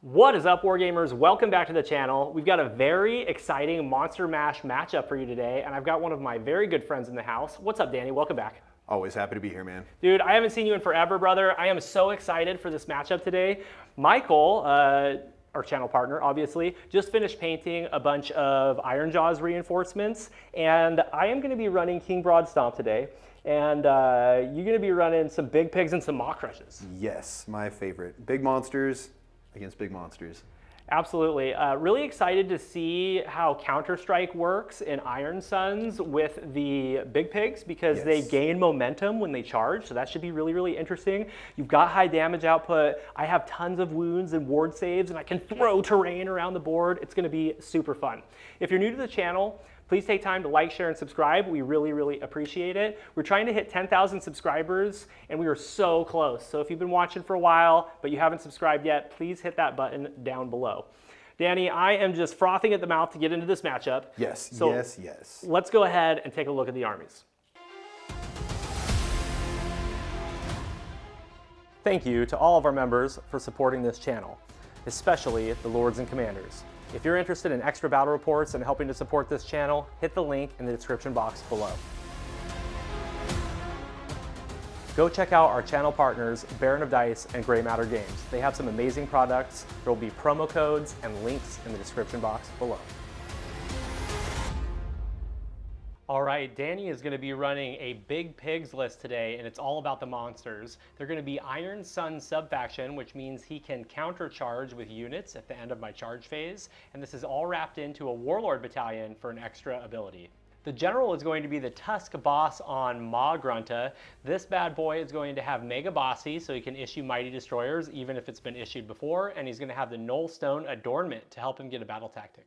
What is up, Wargamers? Welcome back to the channel. We've got a very exciting Monster Mash matchup for you today, and I've got one of my very good friends in the house. What's up, Danny? Welcome back. Always happy to be here, man. Dude, I haven't seen you in forever, brother. I am so excited for this matchup today. Michael, our channel partner, obviously, just finished painting a bunch of Ironjaws reinforcements, and I am going to be running King Brodd Stomp today. And you're going to be running some big pigs and some maw crushes. Yes, my favorite. Big monsters against big monsters. Absolutely. Really excited to see how Counter-Strike works in Iron Suns with the big pigs because they gain momentum when they charge, so that should be really, really interesting. You've got high damage output. I have tons of wounds and ward saves, and I can throw terrain around the board. It's going to be super fun. If you're new to the channel, please take time to like, share, and subscribe. We really, really appreciate it. We're trying to hit 10,000 subscribers, and we are so close. So if you've been watching for a while, but you haven't subscribed yet, please hit that button down below. Danny, I am just frothing at the mouth to get into this matchup. Yes, so yes. Let's go ahead and take a look at the armies. Thank you to all of our members for supporting this channel, especially the Lords and Commanders. If you're interested in extra battle reports and helping to support this channel, hit the link in the description box below. Go check out our channel partners, Baron of Dice and Gray Matter Games. They have some amazing products. There will be promo codes and links in the description box below. All right, Danny is going to be running a Big Pigs list today, and it's all about the monsters. They're going to be Iron Sun subfaction, which means he can counter-charge with units at the end of my charge phase, and this is all wrapped into a Warlord battalion for an extra ability. The general is going to be the Tusk boss on Maw Grunta. This bad boy is going to have Mega Bossy, so he can issue Mighty Destroyers even if it's been issued before, and he's going to have the Null Stone Adornment to help him get a battle tactic.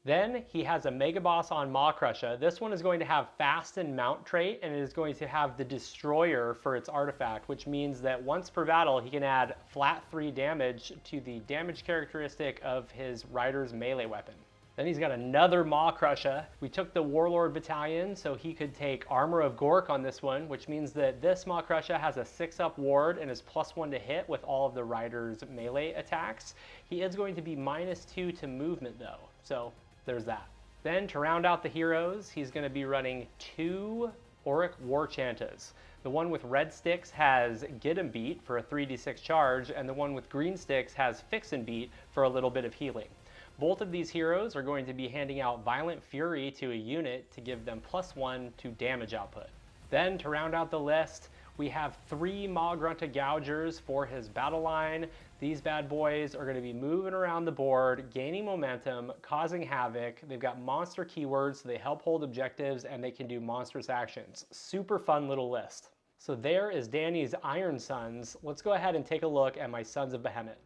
Then he has a Mega Boss on Maw Crusher. This one is going to have Fast and Mount trait, and it is going to have the Destroyer for its artifact, which means that once per battle, he can add flat 3 damage to the damage characteristic of his rider's melee weapon. Then he's got another Maw Crusher. We took the Warlord Battalion, so he could take Armor of Gork on this one, which means that this Maw Crusher has a 6-up ward and is +1 to hit with all of the rider's melee attacks. He is going to be -2 to movement though, so there's that. Then to round out the heroes, he's going to be running 2 Auric Warchantas. The one with red sticks has Get 'em Beat for a 3d6 charge, and the one with green sticks has Fix and Beat for a little bit of healing. Both of these heroes are going to be handing out Violent Fury to a unit to give them +1 to damage output. Then to round out the list, we have 3 Maw Grunta Gougers for his battle line. These bad boys are going to be moving around the board, gaining momentum, causing havoc. They've got monster keywords, so they help hold objectives, and they can do monstrous actions. Super fun little list. So there is Danny's Iron Suns. Let's go ahead and take a look at my Sons of Behemat.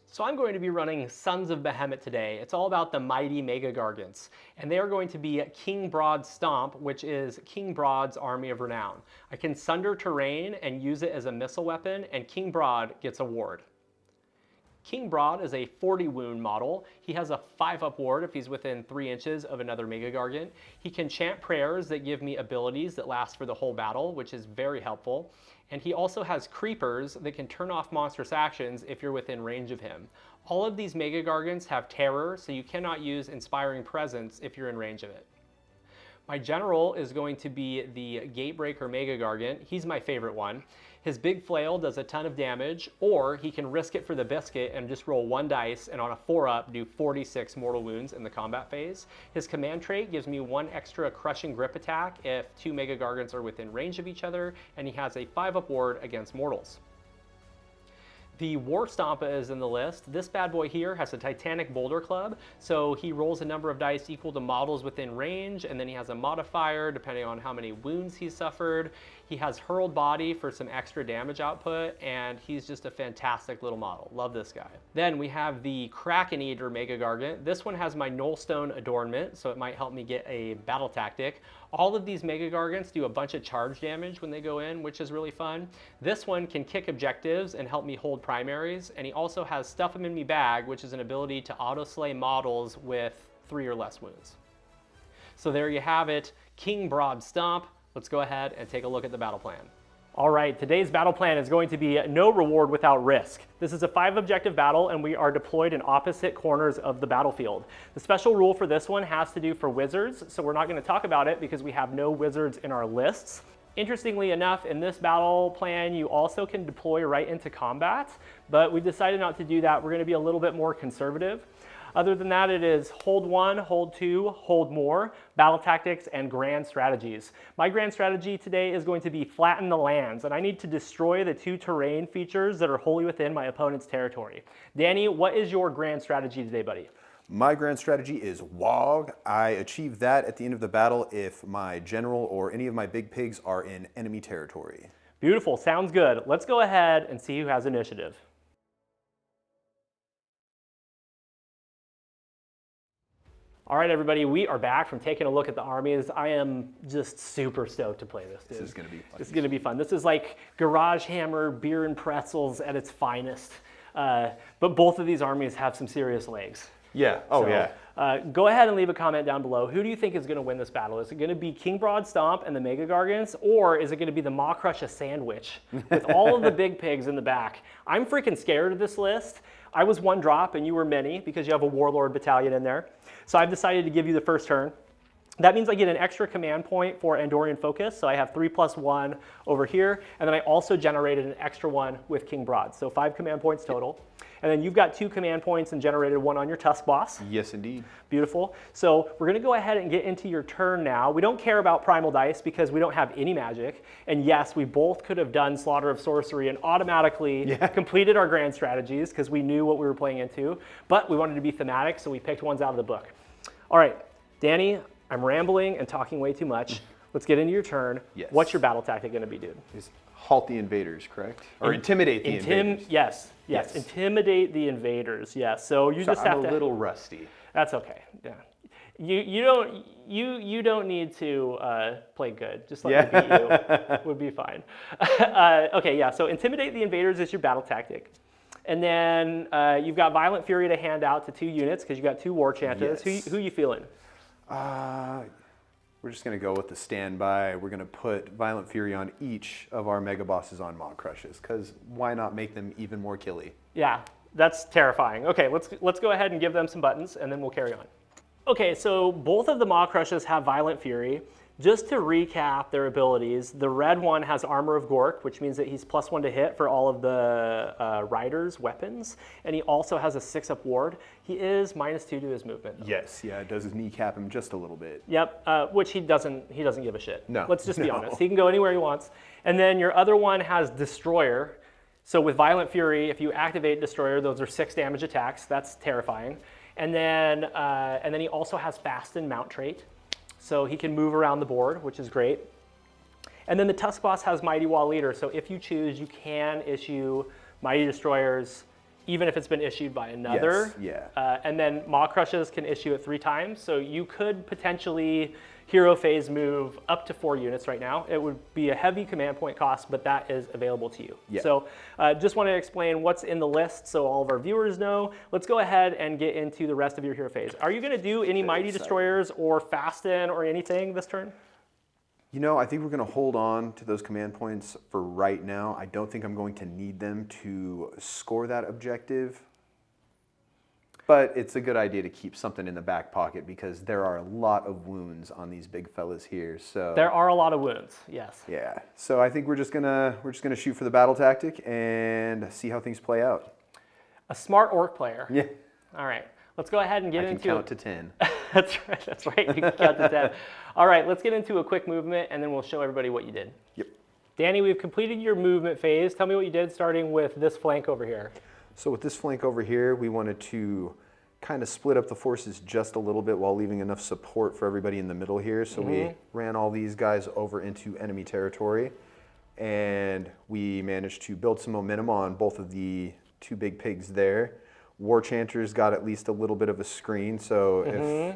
So I'm going to be running Sons of Behemat today. It's all about the mighty Mega Gargants. And they are going to be King Brodd Stomp, which is King Brodd's Army of Renown. I can sunder terrain and use it as a missile weapon, and King Brodd gets a ward. King Brodd is a 40 wound model. He has a 5-up ward if he's within 3 inches of another Mega Gargant. He can chant prayers that give me abilities that last for the whole battle, which is very helpful. And he also has creepers that can turn off monstrous actions if you're within range of him. All of these Mega Gargants have terror, so you cannot use Inspiring Presence if you're in range of it. My general is going to be the Gatebreaker Mega Gargant. He's my favorite one. His big flail does a ton of damage, or he can risk it for the biscuit and just roll 1 dice and on a 4-up do 46 mortal wounds in the combat phase. His command trait gives me 1 extra crushing grip attack if 2 Mega Gargants are within range of each other, and he has a 5-up ward against mortals. The War Stompa is in the list. This bad boy here has a Titanic Boulder Club, so he rolls a number of dice equal to models within range, and then he has a modifier depending on how many wounds he's suffered. He has Hurled Body for some extra damage output, and he's just a fantastic little model. Love this guy. Then we have the Kraken Eater Mega Gargant. This one has my Null Stone Adornment, so it might help me get a battle tactic. All of these Mega Gargants do a bunch of charge damage when they go in, which is really fun. This one can kick objectives and help me hold primaries, and he also has Stuff 'em in me bag, which is an ability to auto-slay models with 3 or less wounds. So there you have it, King Brodd Stomp. Let's go ahead and take a look at the battle plan. All right, today's battle plan is going to be no reward without risk. This is a 5-objective battle and we are deployed in opposite corners of the battlefield. The special rule for this one has to do for wizards, so we're not going to talk about it because we have no wizards in our lists. Interestingly enough, in this battle plan, you also can deploy right into combat, but we decided not to do that. We're going to be a little bit more conservative. Other than that, it is hold 1, hold 2, hold more, battle tactics, and grand strategies. My grand strategy today is going to be flatten the lands, and I need to destroy the 2 terrain features that are wholly within my opponent's territory. Danny, what is your grand strategy today, buddy? My grand strategy is Wog. I achieve that at the end of the battle if my general or any of my big pigs are in enemy territory. Beautiful, sounds good. Let's go ahead and see who has initiative. All right, everybody, we are back from taking a look at the armies. I am just super stoked to play this, dude. This is going to be fun. This is going to be fun. This is like Garage Hammer, beer and pretzels at its finest. But both of these armies have some serious legs. Yeah, oh So, yeah. Go ahead and leave a comment down below. Who do you think is going to win this battle? Is it going to be King Brodd Stomp and the Mega Gargants, or is it going to be the Maw Crush a Sandwich with all of the big pigs in the back? I'm freaking scared of this list. I was 1 drop and you were many because you have a Warlord battalion in there. So I've decided to give you the first turn. That means I get an extra command point for Andorian Focus, so I have 3+1 over here, and then I also generated an extra 1 with King Brodd, so 5 command points total. And then you've got 2 command points and generated 1 on your Tusk Boss. Yes, indeed. Beautiful. So we're going to go ahead and get into your turn now. We don't care about Primal Dice because we don't have any magic. And yes, we both could have done Slaughter of Sorcery and automatically completed our grand strategies because we knew what we were playing into. But we wanted to be thematic, so we picked ones out of the book. All right, Danny, I'm rambling and talking way too much. Let's get into your turn. Yes. What's your battle tactic going to be, dude? Is halt the invaders, correct? Or intimidate the invaders. Yes. Intimidate the invaders. Yes. So you just have I'm to. a little rusty. That's okay. Yeah. You don't need to play good. Just let me beat you would be fine. Okay. Yeah. So intimidate the invaders is your battle tactic. And then you've got Violent Fury to hand out to 2 units because you got 2 War Chanters. Yes. Who you feeling? We're just going to go with the standby. We're going to put Violent Fury on each of our Mega Bosses on Maw Crushes, because why not make them even more killy? Yeah, that's terrifying. Okay, let's go ahead and give them some buttons, and then we'll carry on. Okay, so both of the Maw Crushes have Violent Fury. Just to recap their abilities, the red one has Armor of Gork, which means that he's +1 to hit for all of the riders' weapons, and he also has a 6-up ward. He is -2 to his movement, though. Yes, yeah, it does kneecap him just a little bit. Yep, which he doesn't give a shit. No. Let's just be honest. He can go anywhere he wants. And then your other one has Destroyer. So with Violent Fury, if you activate Destroyer, those are 6 damage attacks. That's terrifying. And then he also has Fast and Mount trait. So he can move around the board, which is great. And then the Tusk Boss has Mighty Wall Leader. So if you choose, you can issue Mighty Destroyers, even if it's been issued by another. Yes, yeah. And then Maw Crushes can issue it 3 times. So you could potentially hero phase move up to 4 units right now. It would be a heavy command point cost, but that is available to you. Yeah. So just want to explain what's in the list so all of our viewers know. Let's go ahead and get into the rest of your hero phase. Are you going to do any Mighty Destroyers or Fasten or anything this turn? You know, I think we're going to hold on to those command points for right now. I don't think I'm going to need them to score that objective. But it's a good idea to keep something in the back pocket because there are a lot of wounds on these big fellas here. So there are a lot of wounds, yes. Yeah. So I think we're just gonna shoot for the battle tactic and see how things play out. A smart orc player. Yeah. All right. Let's go ahead and get into I can count to 10. That's right. You can count to 10. All right, let's get into a quick movement and then we'll show everybody what you did. Yep. Danny, we've completed your movement phase. Tell me what you did starting with this flank over here. So with this flank over here, we wanted to kind of split up the forces just a little bit while leaving enough support for everybody in the middle here. So we ran all these guys over into enemy territory, and we managed to build some momentum on both of the 2 big pigs there. War Chanter's got at least a little bit of a screen, so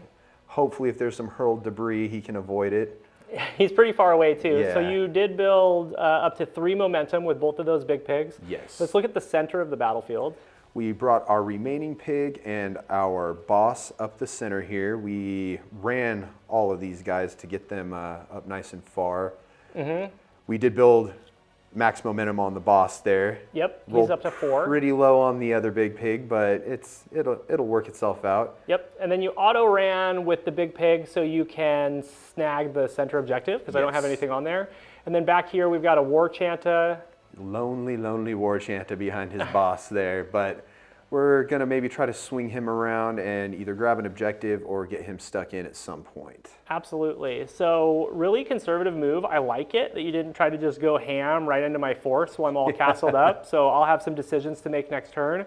hopefully if there's some hurled debris, he can avoid it. He's pretty far away too. Yeah. So you did build up to 3 momentum with both of those big pigs. Yes. Let's look at the center of the battlefield. We brought our remaining pig and our boss up the center here. We ran all of these guys to get them up nice and far. We did build max momentum on the boss there. Yep, he's Rolled up to 4. Pretty low on the other big pig, but it'll work itself out. Yep, and then you auto ran with the big pig so you can snag the center objective because I don't have Yes. anything on there. And then back here we've got a War Chanta. Lonely, lonely War Chanta behind his boss there, but we're gonna maybe try to swing him around and either grab an objective or get him stuck in at some point. Absolutely. So really conservative move. I like it that you didn't try to just go ham right into my force while I'm all castled up. So I'll have some decisions to make next turn.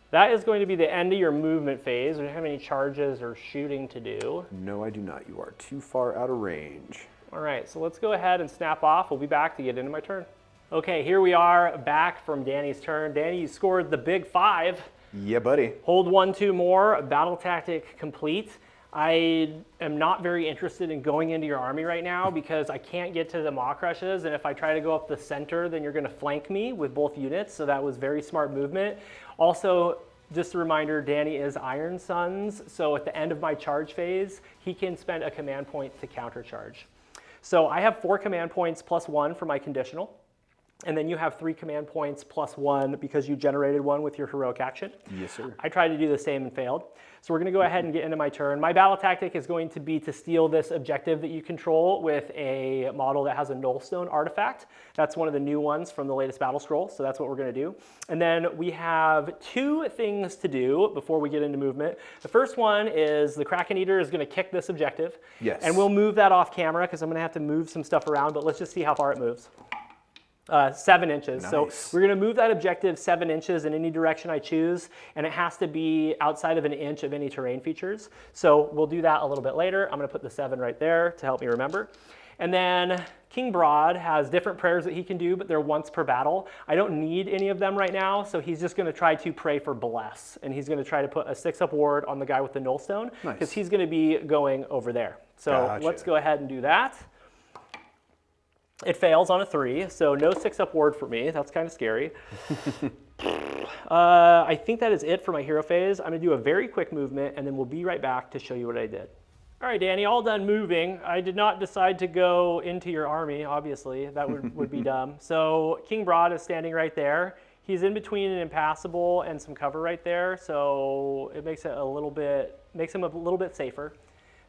That is going to be the end of your movement phase. Do you have any charges or shooting to do? No, I do not. You are too far out of range. All right, so let's go ahead and snap off. We'll be back to get into my turn. Okay, here we are back from Danny's turn. Danny, you scored the big 5. Yeah, buddy. Hold 1, 2 more, battle tactic complete. I am not very interested in going into your army right now because I can't get to the maw crushes, and if I try to go up the center, then you're gonna flank me with both units, so that was very smart movement. Also, just a reminder, Danny is Iron Sons, so at the end of my charge phase, he can spend a command point to countercharge. So I have 4 command points plus 1 for my conditional. And then you have 3 command points plus 1 because you generated 1 with your heroic action. Yes, sir. I tried to do the same and failed. So we're going to go ahead and get into my turn. My battle tactic is going to be to steal this objective that you control with a model that has a nullstone artifact. That's one of the new ones from the latest battle scroll, so that's what we're going to do. And then we have 2 things to do before we get into movement. The first one is the Kraken Eater is going to kick this objective. Yes. And we'll move that off camera because I'm going to have to move some stuff around, but let's just see how far it moves. 7 inches. Nice. So we're going to move that objective 7 inches in any direction I choose, and it has to be outside of an inch of any terrain features. So we'll do that a little bit later. I'm going to put the 7 right there to help me remember. And then King Brodd has different prayers that he can do, but they're once per battle. I don't need any of them right now, so he's just going to try to pray for bless, and he's going to try to put a 6-up ward on the guy with the nullstone because he's going to be going over there. So let's go ahead and do that. It fails on a 3, so no 6-up ward for me. That's kind of scary. I think that is it for my hero phase. I'm going to do a very quick movement, and then we'll be right back to show you what I did. All right, Danny, all done moving. I did not decide to go into your army, obviously. That would be dumb. So King Brodd is standing right there. He's in between an impassable and some cover right there, so it makes it makes him a little bit safer.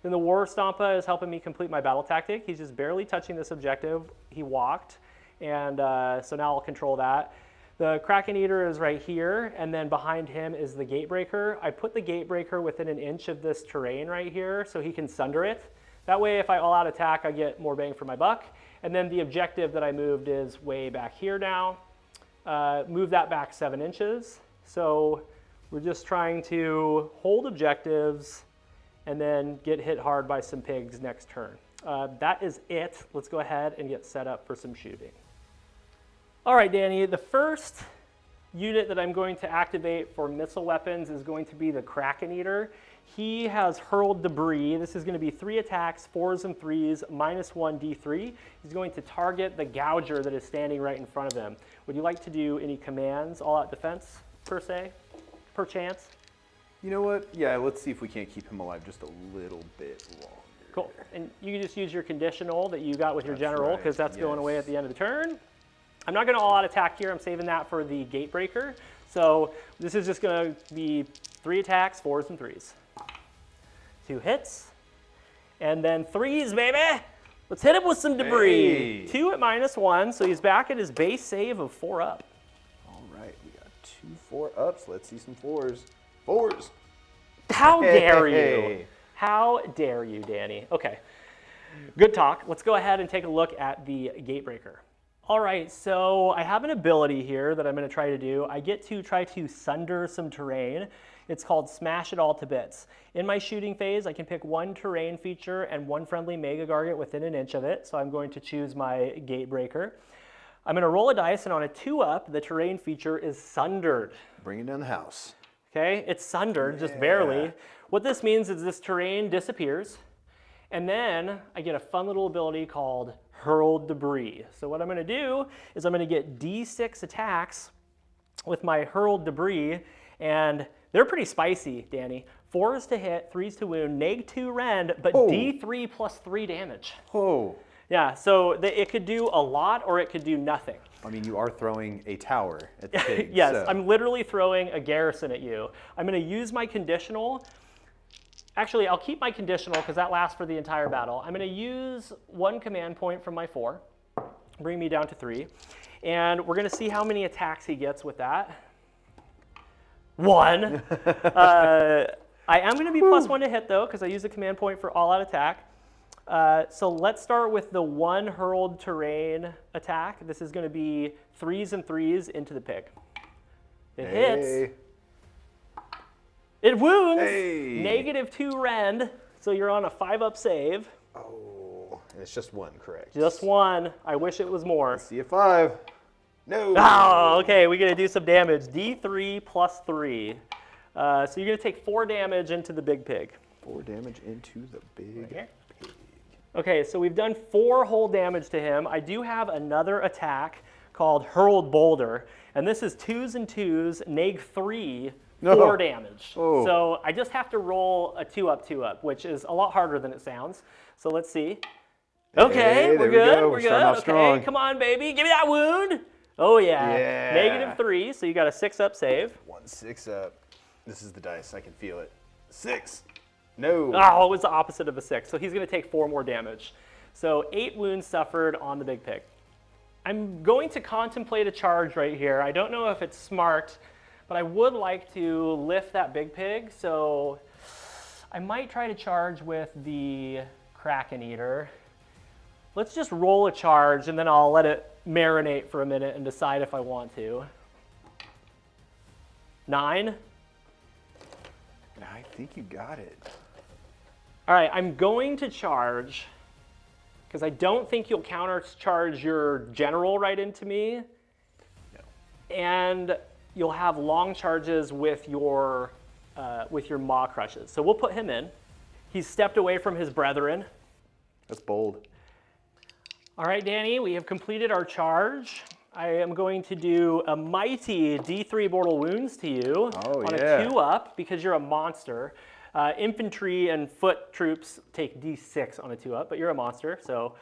Then the War Stompa is helping me complete my battle tactic. He's just barely touching this objective. He walked, and so now I'll control that. The Kraken Eater is right here, and then behind him is the Gatebreaker. I put the Gatebreaker within an inch of this terrain right here so he can sunder it. That way, if I all-out attack, I get more bang for my buck. And then the objective that I moved is way back here now. Move that back 7 inches. So we're just trying to hold objectives and then get hit hard by some pigs next turn. That is it. Let's go ahead and get set up for some shooting. All right, Danny, the first unit that I'm going to activate for missile weapons is going to be the Kraken Eater. He has hurled debris. This is going to be 3 attacks, 4s and 3s, -1 D3. He's going to target the Gouger that is standing right in front of him. Would you like to do any commands, all-out defense, per se, per chance? You know what? Yeah, let's see if we can't keep him alive just a little bit longer. Cool. And you can just use your conditional that you got with your general because that's going away at the end of the turn. I'm not going to all-out attack here. I'm saving that for the Gatebreaker. So this is just going to be 3 attacks, 4s and 3s. 2 hits. And then 3s, baby! Let's hit him with some debris. Hey. 2 at -1, so he's back at his base save of 4 up. All right, we got 2 4-ups. Let's see some 4s. 4s! How dare you? How dare you, Danny? Okay, good talk. Let's go ahead and take a look at the Gatebreaker. All right, so I have an ability here that I'm going to try to do. I get to try to sunder some terrain. It's called Smash It All to Bits. In my shooting phase, I can pick 1 terrain feature and 1 friendly Mega Gargant within an inch of it, so I'm going to choose my Gatebreaker. I'm going to roll a dice, and on a 2-up, the terrain feature is sundered. Bring it down the house. Okay, it's sundered, just barely. What this means is this terrain disappears, and then I get a fun little ability called Hurled Debris. So what I'm going to do is I'm going to get D6 attacks with my Hurled Debris, and they're pretty spicy, Danny. 4s to hit, 3s to wound, -2 rend, but D3 +3 damage. Oh. Yeah, so it could do a lot or it could do nothing. I mean, you are throwing a tower at the pig. Yes, so. I'm literally throwing a garrison at you. I'm going to use my conditional. Actually, I'll keep my conditional because that lasts for the entire battle. I'm going to use 1 command point from my 4, bring me down to 3. And we're going to see how many attacks he gets with that. 1. I am going to be +1 to hit, though, because I use a command point for all-out attack. So let's start with the 1 hurled terrain attack. This is going to be 3s and 3s into the pig. It hits. It wounds. -2 rend. So you're on a 5-up save. Oh, and it's just 1, correct? Just 1. I wish it was more. Let's see a 5. No. Oh, okay. We're going to do some damage. D3 + 3. So you're going to take 4 damage into the big pig. 4 damage into the big pig. Okay, so we've done 4 whole damage to him. I do have another attack called Hurled Boulder, and this is 2s and 2s, neg 3, 4 damage. Oh. So I just have to roll a 2-up, 2-up, which is a lot harder than it sounds. So let's see. Okay, Hey, we're there we good. go. We're We're starting good. off strong. Okay, come on, baby, give me that wound. Oh yeah. Yeah. -3, so you got a 6-up save. 1 6-up. This is the dice. I can feel it. 6. No. Oh, it was the opposite of a 6. So he's going to take 4 more damage. So 8 wounds suffered on the big pig. I'm going to contemplate a charge right here. I don't know if it's smart, but I would like to lift that big pig. So I might try to charge with the Kraken Eater. Let's just roll a charge, and then I'll let it marinate for a minute and decide if I want to. 9. I think you got it. All right, I'm going to charge because I don't think you'll counter-charge your general right into me. No. And you'll have long charges with your maw crushes. So we'll put him in. He's stepped away from his brethren. That's bold. All right, Danny, we have completed our charge. I am going to do a mighty D3 mortal wounds to you on a 2-up because you're a monster. Infantry and foot troops take D6 on a 2-up, but you're a monster, so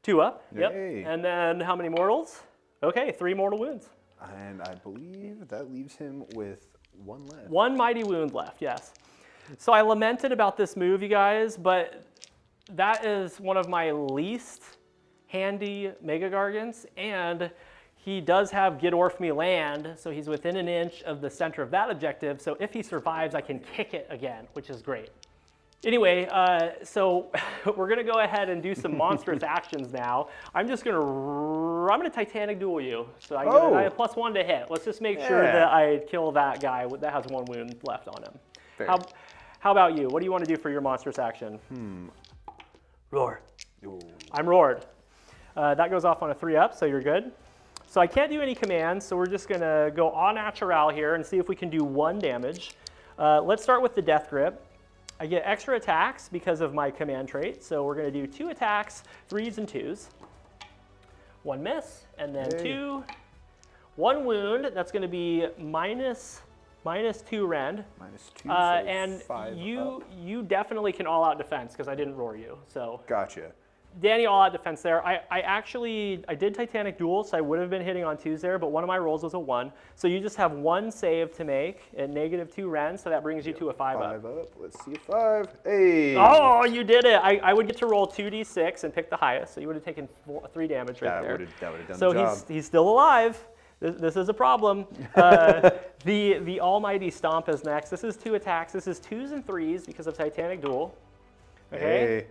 2-up. Yep. And then how many mortals? Okay, 3 mortal wounds. And I believe that leaves him with 1 left. 1 mighty wound left, yes. So I lamented about this move, you guys, but that is one of my least handy Mega Gargants, and he does have Get Orf Me land, so he's within an inch of the center of that objective, so if he survives, I can kick it again, which is great. Anyway, so we're gonna go ahead and do some monstrous actions now. I'm gonna Titanic Duel you, so I have +1 to hit. Let's just make sure that I kill that guy that has 1 wound left on him. Fair. How about you? What do you want to do for your monstrous action? Roar. Ooh. I'm roared. That goes off on a 3-up, so you're good. So I can't do any commands, so we're just gonna go au natural here and see if we can do 1 damage. Let's start with the Death Grip. I get extra attacks because of my command trait, so we're gonna do 2 attacks, 3s and 2s. 1 miss, and then 2. 1 wound, that's gonna be -2 rend. -2, so and 5 you up. you definitely can all-out defense because I didn't roar you, so. Gotcha. Danny all-out defense there. I did Titanic Duel, so I would have been hitting on 2s there, but one of my rolls was a 1. So you just have 1 save to make at -2 rend, so that brings you to a 5-up. 5 up. Let's see a 5. Hey! Oh, you did it. I would get to roll 2d6 and pick the highest, so you would have taken 3 damage right there. That would have done so the job. he's still alive. This is a problem. The almighty Stomp is next. This is 2 attacks. This is 2s and 3s because of Titanic Duel. Okay. Hey.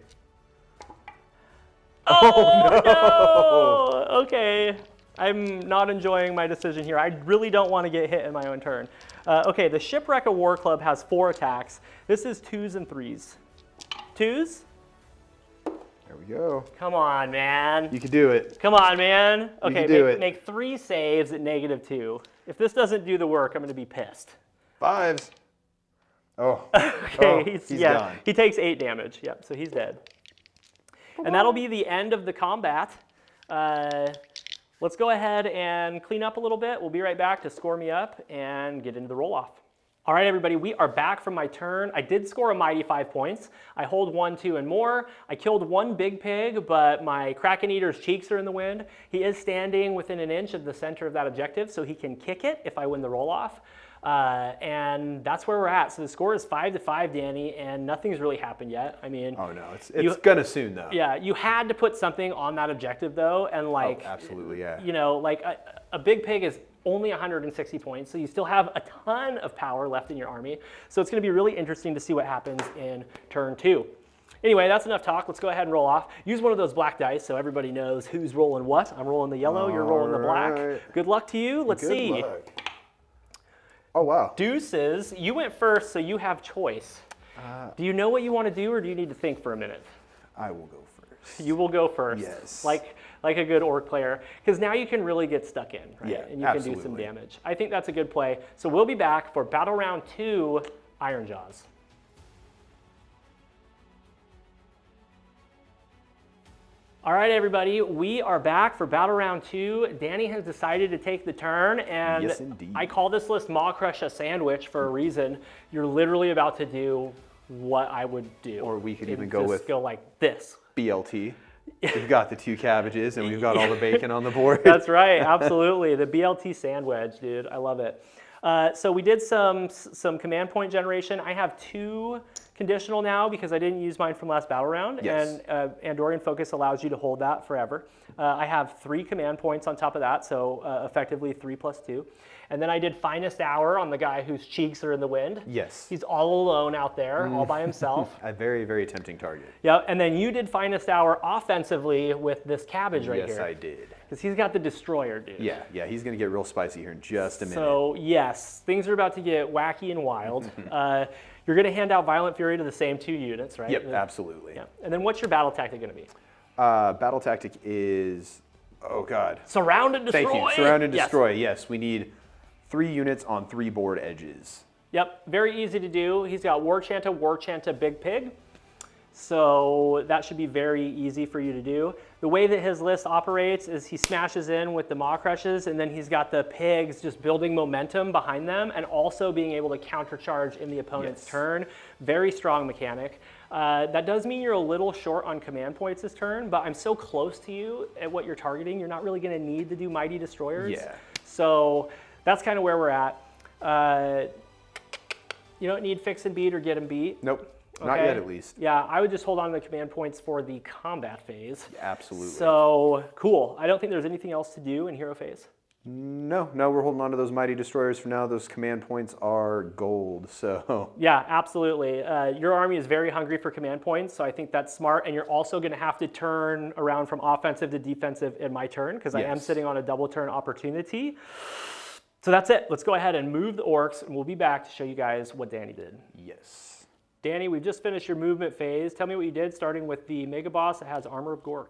Oh no! Okay, I'm not enjoying my decision here. I really don't want to get hit in my own turn. Okay, the Shipwreck of War Club has 4 attacks. This is 2s and 3s. 2s? There we go. Come on, man. You can do it. Come on, man. You Okay, can do it. make 3 saves at -2. If this doesn't do the work, I'm going to be pissed. 5s. Oh. Okay, he's gone. He takes 8 damage. Yep, so he's dead. And that'll be the end of the combat. Let's go ahead and clean up a little bit. We'll be right back to score me up and get into the roll-off. All right, everybody, we are back from my turn. I did score a mighty 5 points. I hold 1, 2, and more. I killed one big pig, but my Kraken Eater's cheeks are in the wind. He is standing within an inch of the center of that objective, so he can kick it if I win the roll-off. And that's where we're at. So the score is 5-5, Danny, and nothing's really happened yet. I mean, Oh no, it's gonna soon though. yeah, you had to put something on that objective though, and like, Oh, absolutely, yeah. You know, like a big pig is only 160 points, so you still have a ton of power left in your army. So it's going to be really interesting to see what happens in turn 2. Anyway, that's enough talk. Let's go ahead and roll off. Use one of those black dice so everybody knows who's rolling what. I'm rolling the yellow, you're rolling the black. Alright. Good luck to you. Let's see. Good luck. Oh wow. Deuces, you went first, so you have choice. Do you know what you want to do, or do you need to think for a minute? I will go first. You will go first. Yes. Like a good orc player, because now you can really get stuck in, right? Yeah, and you can do some damage. I think that's a good play. So we'll be back for battle round 2, Ironjaws. All right, everybody, we are back for battle round 2. Danny has decided to take the turn, and Yes, indeed. I call this list Maw Crush a sandwich for a reason. You're literally about to do what I would do. Or we could And even go just with go like this. BLT. We've got the 2 cabbages and we've got all the bacon on the board. That's right, absolutely. The BLT sandwich, dude, I love it. So we did some command point generation. I have 2 conditional now because I didn't use mine from last battle round, Yes. and Andorian Focus allows you to hold that forever. I have 3 command points on top of that, so effectively 3 plus 2. And then I did Finest Hour on the guy whose cheeks are in the wind. Yes. He's all alone out there, all by himself. A very, very tempting target. Yeah, and then you did Finest Hour offensively with this cabbage right here. Yes, I did. Because he's got the Destroyer, dude. Yeah, he's gonna get real spicy here in just a minute. So yes, things are about to get wacky and wild. You're going to hand out Violent Fury to the same 2 units, right? Yep, absolutely. Yeah. And then what's your battle tactic going to be? Battle tactic is, oh god. Surround and destroy. Thank you. Surround and Yes. destroy. Yes, we need 3 units on 3 board edges. Yep, very easy to do. He's got War Chanta, Big Pig. So that should be very easy for you to do. The way that his list operates is he smashes in with the Maw Crushes, and then he's got the pigs just building momentum behind them and also being able to countercharge in the opponent's turn. Very strong mechanic. That does mean you're a little short on command points this turn, but I'm so close to you at what you're targeting, you're not really going to need to do Mighty Destroyers. Yeah. So that's kind of where we're at. You don't need Fix and Beat or Get and Beat. Nope. Not Okay. yet, at least. Yeah, I would just hold on to the command points for the combat phase. Absolutely. So, cool. I don't think there's anything else to do in hero phase. No, we're holding on to those mighty destroyers for now. Those command points are gold, so. Yeah, absolutely. Your army is very hungry for command points, so I think that's smart. And you're also going to have to turn around from offensive to defensive in my turn, because I am Yes. sitting on a double turn opportunity. So that's it. Let's go ahead and move the orcs, and we'll be back to show you guys what Danny did. Yes. Danny, we've just finished your movement phase. Tell me what you did, starting with the Mega Boss that has Armor of Gork.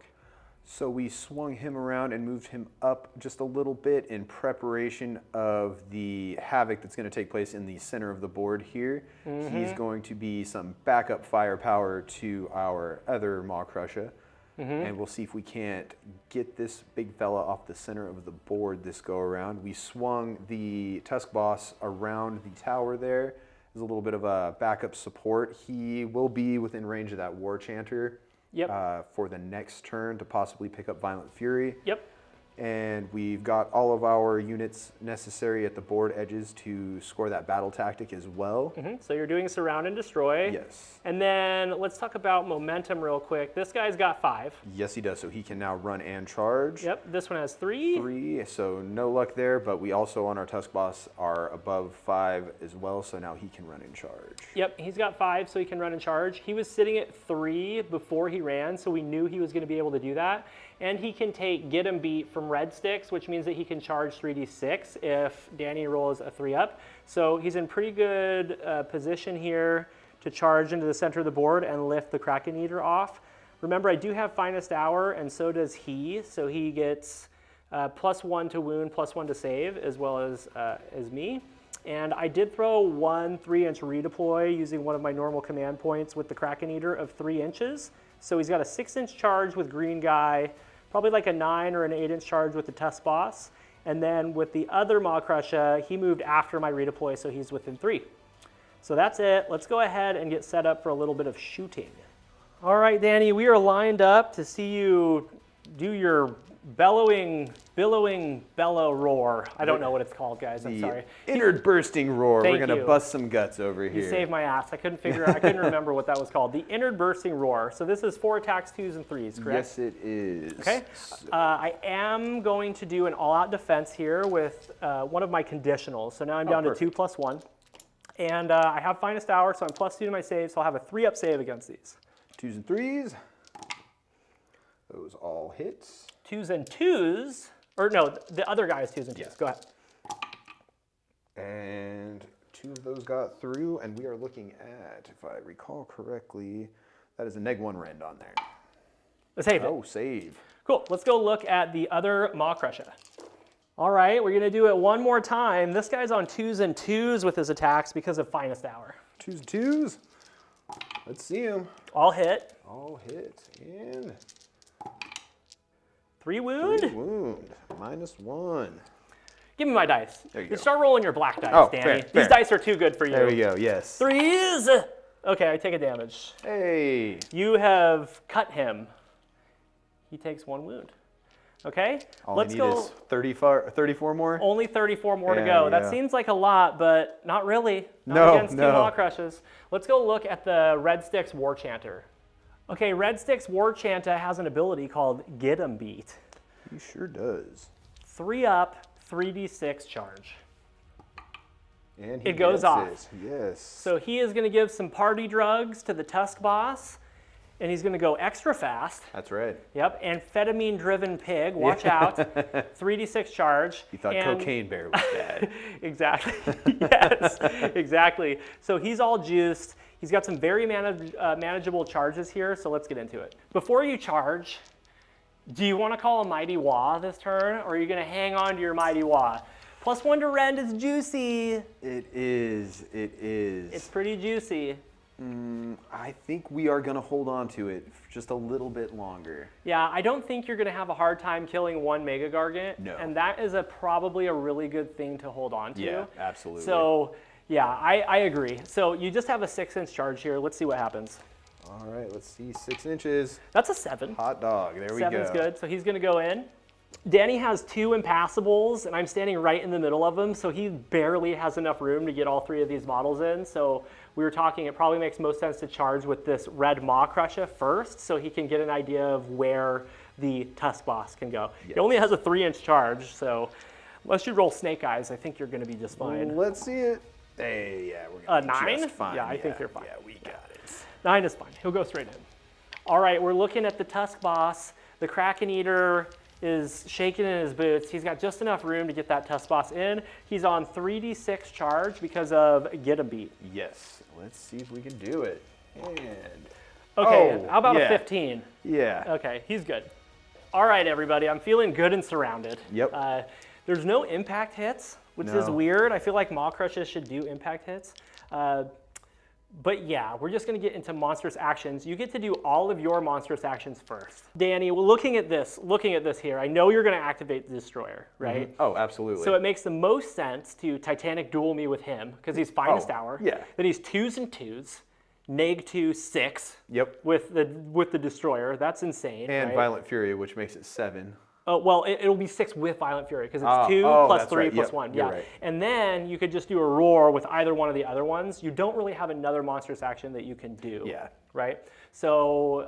So we swung him around and moved him up just a little bit in preparation of the havoc that's going to take place in the center of the board here. He's going to be some backup firepower to our other Maw Crusher. And we'll see if we can't get this big fella off the center of the board this go around. We swung the Tusk Boss around the tower there. There's a little bit of a backup support. He will be within range of that War Chanter. Yep. For the next turn to possibly pick up Violent Fury. Yep. And we've got all of our units necessary at the board edges to score that battle tactic as well. So you're doing Surround and Destroy. Yes. And then let's talk about momentum real quick. This guy's got 5. Yes, he does. So he can now run and charge. Yep, this one has 3. 3, so no luck there, but we also on our Tusk Boss are above 5 as well, so now he can run and charge. Yep, he's got 5, so he can run and charge. He was sitting at 3 before he ran, so we knew he was going to be able to do that. And he can take Get 'em Beat from red sticks, which means that he can charge 3d6 if Danny rolls a 3-up. So he's in pretty good position here to charge into the center of the board and lift the Kraken Eater off. Remember, I do have Finest Hour, and so does he. So he gets +1 to wound, +1 to save, as well as me. And I did throw one 3-inch redeploy using one of my normal command points with the Kraken Eater of 3 inches. So he's got a 6-inch charge with green guy, probably like a 9 or an 8-inch charge with the Tusk Boss. And then with the other Maw Crusher, he moved after my redeploy, so he's within 3. So that's it. Let's go ahead and get set up for a little bit of shooting. All right, Danny, we are lined up to see you do your billowing bellow roar. I don't know what it's called, guys. I'm sorry. Innard bursting roar. Thank We're gonna you. bust some guts over here. You saved my ass. I couldn't remember what that was called. The innard bursting roar. So this is 4 attacks, 2s and 3s, correct? Yes, it is. Okay. I am going to do an all-out defense here with one of my conditionals. So now I'm down to 2+1. And I have finest hour, so I'm +2 to my save, so I'll have a 3-up save against these. 2s and 3s. Those all hits. 2s and 2s. Or no, the other guy is 2s and 2s. Yes. Go ahead. And 2 of those got through, and we are looking at, if I recall correctly, that is a -1 rend on there. Let's save it. Oh, save. Cool. Let's go look at the other Maw Crusher. All right, we're going to do it one more time. This guy's on 2s and 2s with his attacks because of finest hour. 2s and 2s. Let's see him. All hit. All hit. And 3 wound. 3 wound. -1. Give me my dice. There you go. Start rolling your black dice, Oh, Danny. fair, These fair. dice are too good for you. There we go, yes. 3s. Okay, I take a damage. Hey. You have cut him. He takes 1 wound. Okay, All let's I need go. is 34 more? Only 34 more to Yeah, go. That yeah. seems like a lot, but not really. Not No, against 2 no. Maw Crushes. Let's go look at the Red Sticks War Chanter. Okay, Red Sticks War Chanter has an ability called Get 'em Beat. He sure does. 3 up, 3d6 charge. And he It goes gets off. it. Yes. So he is going to give some party drugs to the Tusk Boss, and he's going to go extra fast. That's right. Yep, amphetamine-driven pig. Watch out. 3d6 charge. He thought and cocaine bear was bad. Exactly. Yes, exactly. So he's all juiced. He's got some very manageable charges here, so let's get into it. Before you charge, do you want to call a Mighty Wah this turn, or are you going to hang on to your Mighty Wah? +1 to rend is juicy. It is. It is. It's pretty juicy. I think we are going to hold on to it for just a little bit longer. Yeah, I don't think you're going to have a hard time killing 1 Mega Gargant. No. And that is probably a really good thing to hold on to. Yeah, absolutely. So, yeah, I agree. So you just have a 6-inch charge here. Let's see what happens. All right, let's see. 6 inches. That's a 7. Hot dog. There we go. 7's good. So he's going to go in. Danny has 2 impassables, and I'm standing right in the middle of them, so he barely has enough room to get all 3 of these models in. So we were talking, it probably makes most sense to charge with this red Maw Crusher first, so he can get an idea of where the Tusk Boss can go. Yes. He only has a 3-inch charge, so unless you roll Snake Eyes, I think you're going to be just fine. Let's see it. Hey, yeah, we're going to be 9? just fine. Yeah, I think you're fine. Yeah, we got it. 9 is fine. He'll go straight in. All right, we're looking at the Tusk Boss. The Kraken Eater is shaking in his boots. He's got just enough room to get that Tusk Boss in. He's on 3d6 charge because of Get 'em Beat. Yes. Let's see if we can do it. And Okay, oh, how about yeah. a 15? Yeah. Okay, he's good. All right, everybody, I'm feeling good and surrounded. Yep. There's no impact hits, which is No. weird. I feel like Maw Crushes should do impact hits. But yeah, we're just going to get into monstrous actions. You get to do all of your monstrous actions first. Danny, well, looking at this here, I know you're going to activate the Destroyer, right? Oh, absolutely. So it makes the most sense to Titanic Duel me with him because he's finest hour. yeah. Then he's 2s and 2s, neg 2, 6. Yep. With the Destroyer. That's insane. And right? Violent Fury, which makes it 7. Oh, well, it'll be 6 with Violent Fury because it's 2 plus that's 3 right. plus Yep, 1. you're Yeah. right. And then you could just do a roar with either one of the other ones. You don't really have another monstrous action that you can do. Yeah. Right? So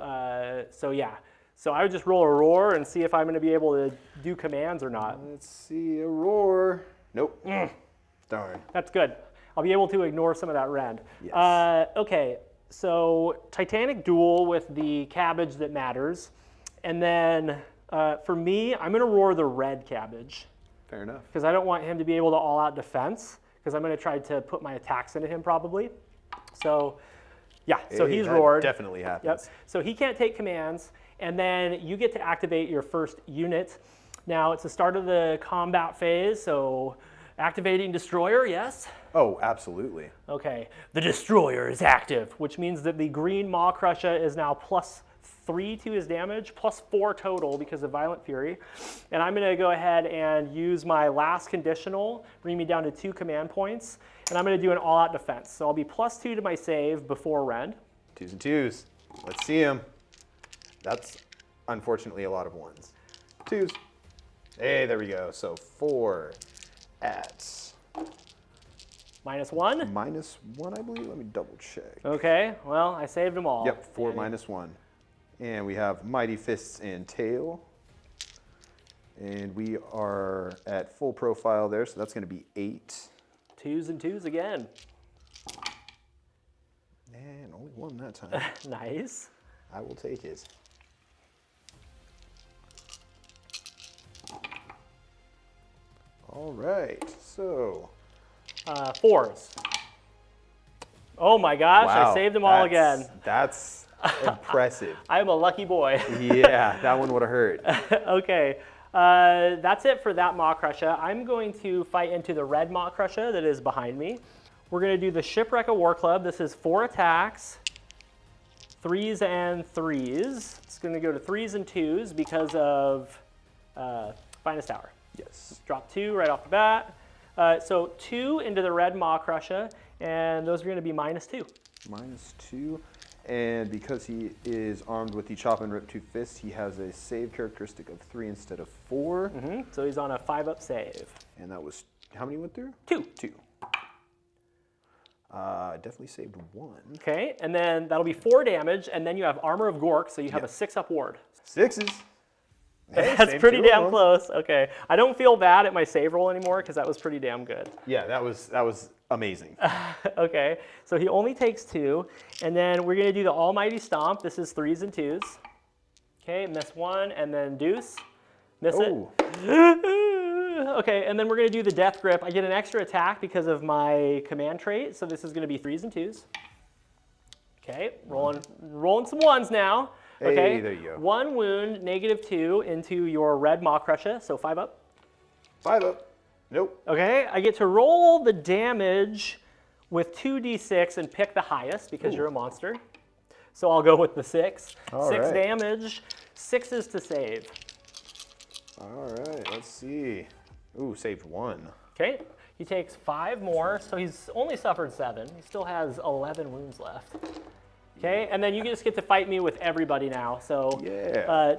yeah. So I would just roll a roar and see if I'm going to be able to do commands or not. Let's see, a roar. Nope. Darn. That's good. I'll be able to ignore some of that rend. Yes. Okay, so Titanic Duel with the cabbage that matters. And then for me, I'm going to roar the red cabbage Fair enough. because I don't want him to be able to all-out defense because I'm going to try to put my attacks into him probably. So yeah, so Hey, he's that roared. definitely happens. Yep. So he can't take commands, and then you get to activate your first unit. Now it's the start of the combat phase, so activating Destroyer, yes? Oh, absolutely. Okay, the Destroyer is active, which means that the green Maw Crusher is now +3 to his damage, +4 total because of Violent Fury. And I'm going to go ahead and use my last conditional, bring me down to 2 command points. and I'm going to do an all-out defense. So I'll be +2 to my save before rend. 2s and 2s. Let's see him. That's unfortunately a lot of 1s. 2s. Hey, there we go. So 4 at -1? -1, I believe. Let me double check. Okay, well, I saved them all. Yep, 4 -1. And we have Mighty Fists and Tail. And we are at full profile there, so that's going to be 8. 2s and 2s again. And only 1 that time. Nice. I will take it. All right, so 4s. Oh my gosh, I saved them all again. That's impressive. I am a lucky boy. Yeah, that one would have hurt. Okay, that's it for that Maw Crusher. I'm going to fight into the red Maw Crusher that is behind me. We're going to do the Shipwreck of War Club. This is 4 attacks, 3s and 3s. It's going to go to 3s and 2s because of Finest Hour. Yes. Drop 2 right off the bat. So 2 into the red Maw Crusher, and those are going to be -2. -2. And because he is armed with the Chop and Rip 2 Fist, he has a save characteristic of 3 instead of 4. So he's on a 5-up save. And that was, how many went through? 2. 2. Definitely saved 1. Okay, and then that'll be 4 damage, and then you have Armor of Gork, so you have a 6-up ward. 6s. Hey, That's saved pretty 2 of damn them. close. Okay, I don't feel bad at my save roll anymore because that was pretty damn good. Yeah, that was amazing. Okay, so he only takes 2, and then we're gonna do the Almighty Stomp. This is 3s and 2s. Okay, miss 1, and then deuce. Miss Oh. it. Okay, and then we're gonna do the Death Grip. I get an extra attack because of my command trait, so this is gonna be 3s and 2s. Okay, rolling some 1s now. Okay, Hey, there you go. 1 wound, -2 into your red Maw Crusher, so 5-up. 5-up. Nope. Okay, I get to roll the damage with 2d6 and pick the highest because you're a monster. So I'll go with the 6. All 6 right. damage, 6s to save. All right, let's see. Ooh, saved 1. Okay, he takes 5 more, so he's only suffered 7. He still has 11 wounds left. Okay, and then you just get to fight me with everybody now. So Yeah.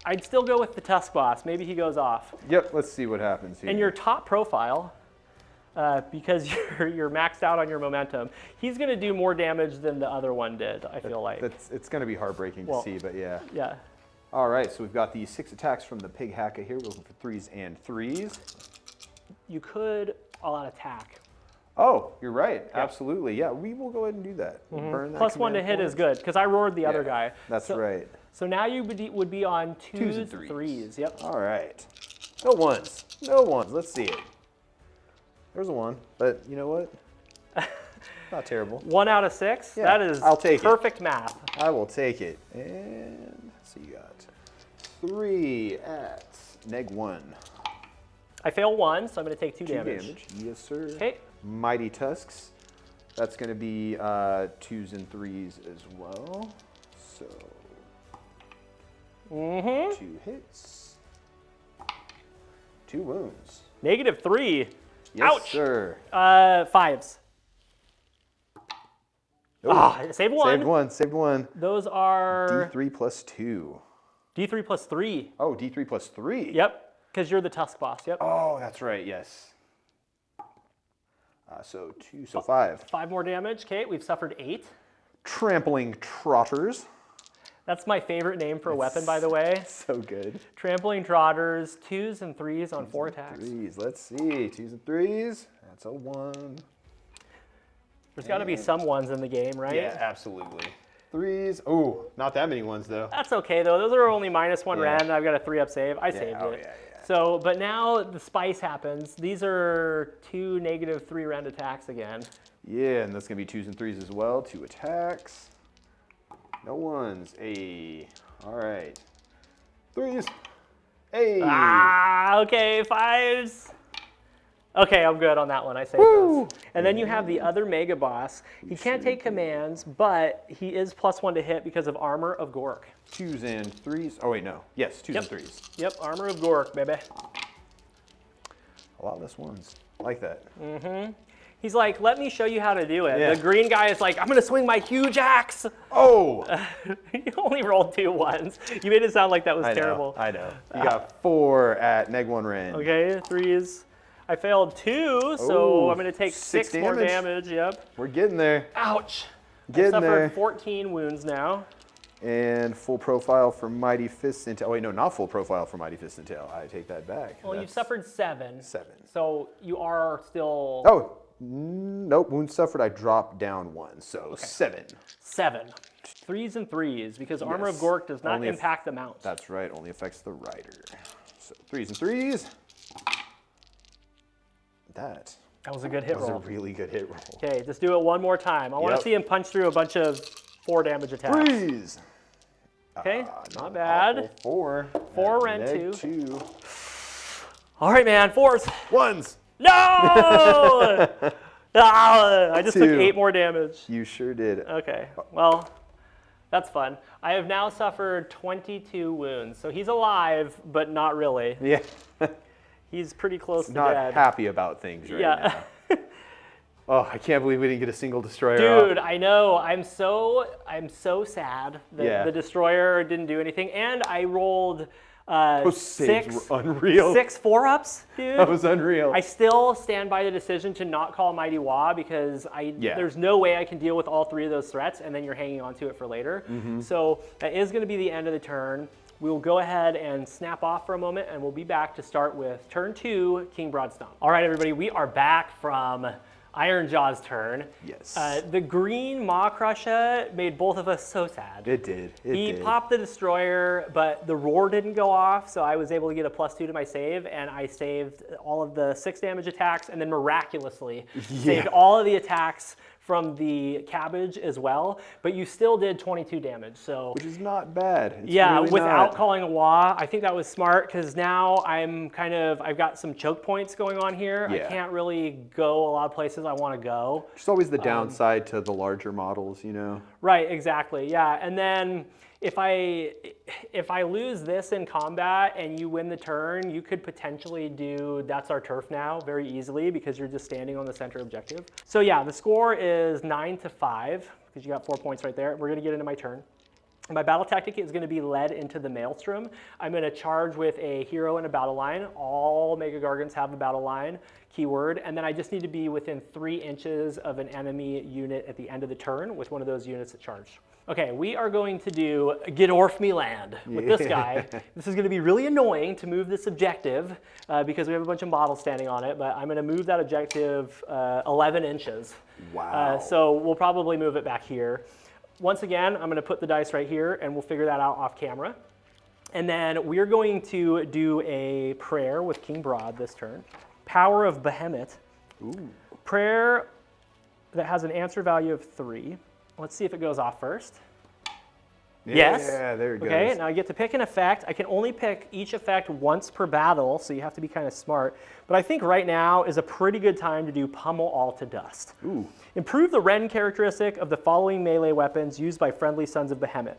I'd still go with the Tusk Boss. Maybe he goes off. Yep, let's see what happens here. And your top profile, because you're maxed out on your momentum, he's going to do more damage than the other one did, I feel like. It's going to be heartbreaking to see, but yeah. Yeah. All right, so we've got the 6 attacks from the Pig Hacka here. We're looking for 3s and 3s. You could all-out attack. Oh, you're right. Absolutely. Yeah, we will go ahead and do that. Burn that +1 to command hit point. is good, because I roared the other guy. That's right. So now you would be on 2s and 3s. 3s. Yep. All right. No 1s. No 1s. Let's see it. There's a 1, but you know what? Not terrible. 1 out of 6. Yeah, That is I'll take it. perfect math. I will take it. And so you got 3 at -1. I fail 1, so I'm going to take 2 2 damage. Yes, sir. Okay. Mighty Tusks. That's going to be 2s and 3s as well. So 2 hits, 2 wounds. -3. Yes, Ouch. sir. 5s. Oh, Saved 1. saved 1. Saved 1. Those are D3 plus 2. D3 plus 3. Oh, D3 plus 3. Yep, because you're the Tusk Boss. Yep. Oh, that's right. Yes. So 2. So 5. 5 more damage. Okay, we've suffered 8. Trampling Trotters. That's my favorite name for a weapon, by the way. So good. Trampling Trotters, 2s and 3s on 4 attacks. 3s. Let's see. 2s and 3s. That's a 1. There's got to be some 1s in the game, right? Yeah, absolutely. 3s. Oh, not that many 1s though. That's okay though. Those are only -1 Yeah. rand. I've got a 3-up save. I saved oh, it. yeah. So, but now the spice happens. These are 2 -3 round attacks again. Yeah, and that's going to be 2s and 3s as well. 2 attacks. No 1s. Hey. All right. 3s. Hey. Okay, 5s. Okay, I'm good on that one. I saved those. And then you have the other Mega Boss. He can't take commands, but he is +1 to hit because of Armor of Gork. 2s and 3s. Oh, wait, no. Yes, 2s and 3s. Yep, Armor of Gork, baby. A lot less 1s. I like that. He's like, let me show you how to do it. Yeah. The green guy is like, I'm going to swing my huge axe. Oh! You only rolled 2 ones. You made it sound like that was terrible. I know. You got 4 at -1 range. Okay, 3s. I failed 2, so Ooh, I'm going to take 6 more damage. Yep. We're getting there. Ouch. Getting I suffered there. 14 wounds now. And full profile for Mighty Fist and Tail. Oh, wait, no, not full profile for Mighty Fist and Tail. I take that back. Well, you've suffered 7. 7. So you are still... Oh, nope. Wounds suffered, I dropped down 1. So Okay. 7. 7. 3s and 3s, because Armor of Gork does not impact the mount. That's right, only affects the rider. So 3s and 3s. That was a good hit roll. That was a really good hit roll. Okay, just do it one more time. I want to see him punch through a bunch of 4 damage attacks. 3s. Okay, not bad. 4. 4 rend 2. 2. All right, man, 4s. 1s. No! I just took 8 more damage. You sure did. Okay, well, that's fun. I have now suffered 22 wounds. So he's alive, but not really. Yeah. He's pretty close to not dead. happy about things right now. Oh, I can't believe we didn't get a single destroyer Dude, off. I know. I'm so sad that the destroyer didn't do anything. And I rolled Those saves were unreal. 6 4-ups, dude. That was unreal. I still stand by the decision to not call Mighty Wah because there's no way I can deal with all 3 of those threats, and then you're hanging on to it for later. So that is going to be the end of the turn. We will go ahead and snap off for a moment, and we'll be back to start with turn 2, King Brodd Stomp. All right, everybody, we are back from Ironjaws' turn. Yes. The green Maw Crusher made both of us so sad. It did. He popped the destroyer, but the roar didn't go off, so I was able to get a +2 to my save, and I saved all of the 6 damage attacks, and then miraculously saved all of the attacks from the cabbage as well, but you still did 22 damage. So which is not bad. It's really without not. calling a wah, I think that was smart because now I've got some choke points going on here. I can't really go a lot of places I want to go. There's always the downside to the larger models, you know. Right, exactly. Yeah, and then if I lose this in combat and you win the turn, you could potentially do That's Our Turf now very easily because you're just standing on the center objective. So yeah, the score is 9-5 because you got 4 points right there. We're going to get into my turn. My battle tactic is going to be led into the Maelstrom. I'm going to charge with a hero and a battle line. All Mega Gargants have a battle line keyword, and then I just need to be within 3 inches of an enemy unit at the end of the turn with one of those units that charge. Okay, we are going to do Get Orf Me Land with this guy. This is going to be really annoying to move this objective because we have a bunch of models standing on it, but I'm going to move that objective 11 inches. Wow. So we'll probably move it back here. Once again, I'm going to put the dice right here, and we'll figure that out off camera. And then we're going to do a prayer with King Brodd this turn. Power of Behemat. Ooh. Prayer that has an answer value of 3. Let's see if it goes off first. Yes. Yeah, there it goes. Okay, now I get to pick an effect. I can only pick each effect once per battle, so you have to be kind of smart. But I think right now is a pretty good time to do Pummel All to Dust. Ooh. Improve the rend characteristic of the following melee weapons used by friendly Sons of Behemat.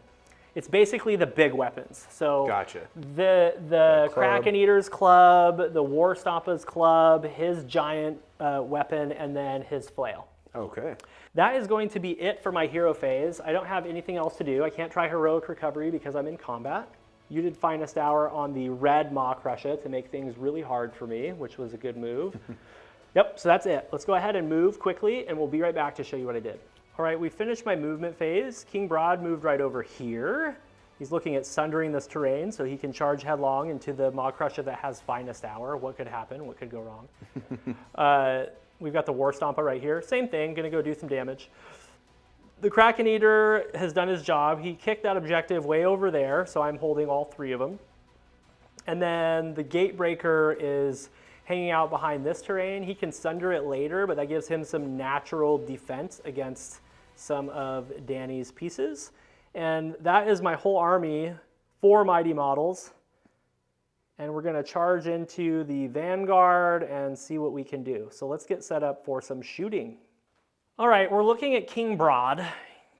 It's basically the big weapons. So gotcha. The Kraken Eater's club, the War Stompa's club, his giant weapon, and then his flail. Okay. That is going to be it for my hero phase. I don't have anything else to do. I can't try heroic recovery because I'm in combat. You did Finest Hour on the red Maw Crusher to make things really hard for me, which was a good move. Yep, so that's it. Let's go ahead and move quickly, and we'll be right back to show you what I did. All right, we finished my movement phase. King Brodd moved right over here. He's looking at sundering this terrain so he can charge headlong into the Maw Crusher that has Finest Hour. What could happen? What could go wrong? We've got the War Stomper right here. Same thing, gonna go do some damage. The Kraken Eater has done his job. He kicked that objective way over there, so I'm holding all 3 of them. And then the Gatebreaker is hanging out behind this terrain. He can sunder it later, but that gives him some natural defense against some of Danny's pieces. And that is my whole army, 4 mighty models. And we're going to charge into the Vanguard and see what we can do. So let's get set up for some shooting. All right, we're looking at King Brodd.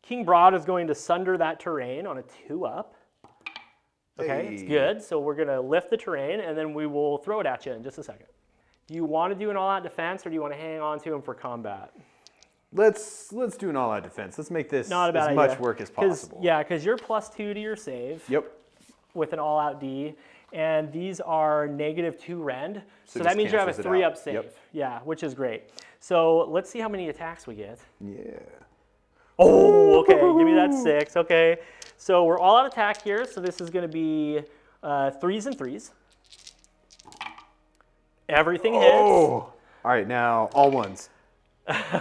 King Brodd is going to sunder that terrain on a 2-up. Okay, it's good. So we're going to lift the terrain, and then we will throw it at you in just a second. Do you want to do an all-out defense, or do you want to hang on to him for combat? Let's do an all-out defense. Let's make this Not a bad as idea. much work as possible. Yeah, because you're +2 to your save. Yep. With an all-out D, and these are -2 rend. So that just means you have a cancels it 3-up out. save. Yep. Yeah, which is great. So let's see how many attacks we get. Yeah. Oh, okay, give me that 6, okay. So we're all out attack here, so this is gonna be 3s and 3s. Everything hits. Oh! All right, now all ones.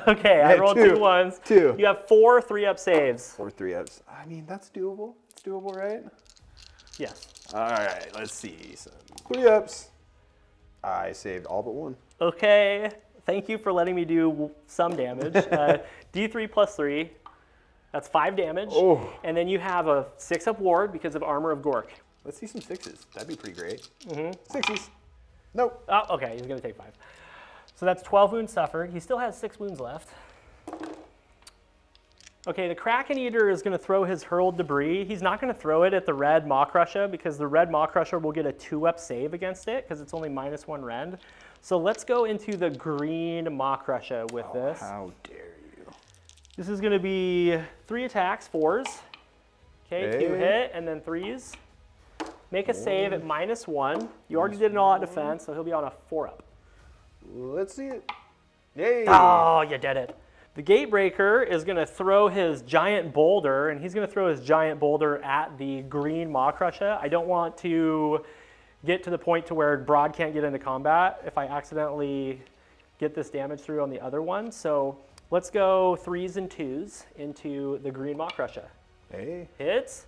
Okay, I rolled 2 ones. 2. You have 4 3-up saves. 4 3-ups. I mean, that's doable. It's doable, right? Yes. All right, let's see. Some 3-ups. I saved all but 1. Okay, thank you for letting me do some damage. D3 + 3, that's 5 damage. Oh. And then you have a 6-up ward because of Armor of Gork. Let's see some 6s. That'd be pretty great. 6s. Nope. Oh, okay, he's gonna take 5. So that's 12 wounds suffered. He still has 6 wounds left. Okay, the Kraken Eater is gonna throw his hurled debris. He's not gonna throw it at the red Maw Crusher because the red Maw Crusher will get a 2-up save against it because it's only -1 rend. So let's go into the green Maw Crusher with this. How dare you. This is gonna be 3 attacks, 4s. Okay, 2 hit, and then 3s. Make a save at -1. You already did an all-out defense, so he'll be on a 4-up. Let's see it. Yay! Oh, you did it. The Gatebreaker is going to throw his giant boulder, and he's going to throw his giant boulder at the green Maw Crusher. I don't want to get to the point to where Brodd can't get into combat if I accidentally get this damage through on the other one. So let's go 3s and 2s into the green Maw Crusher. Hey. Hits.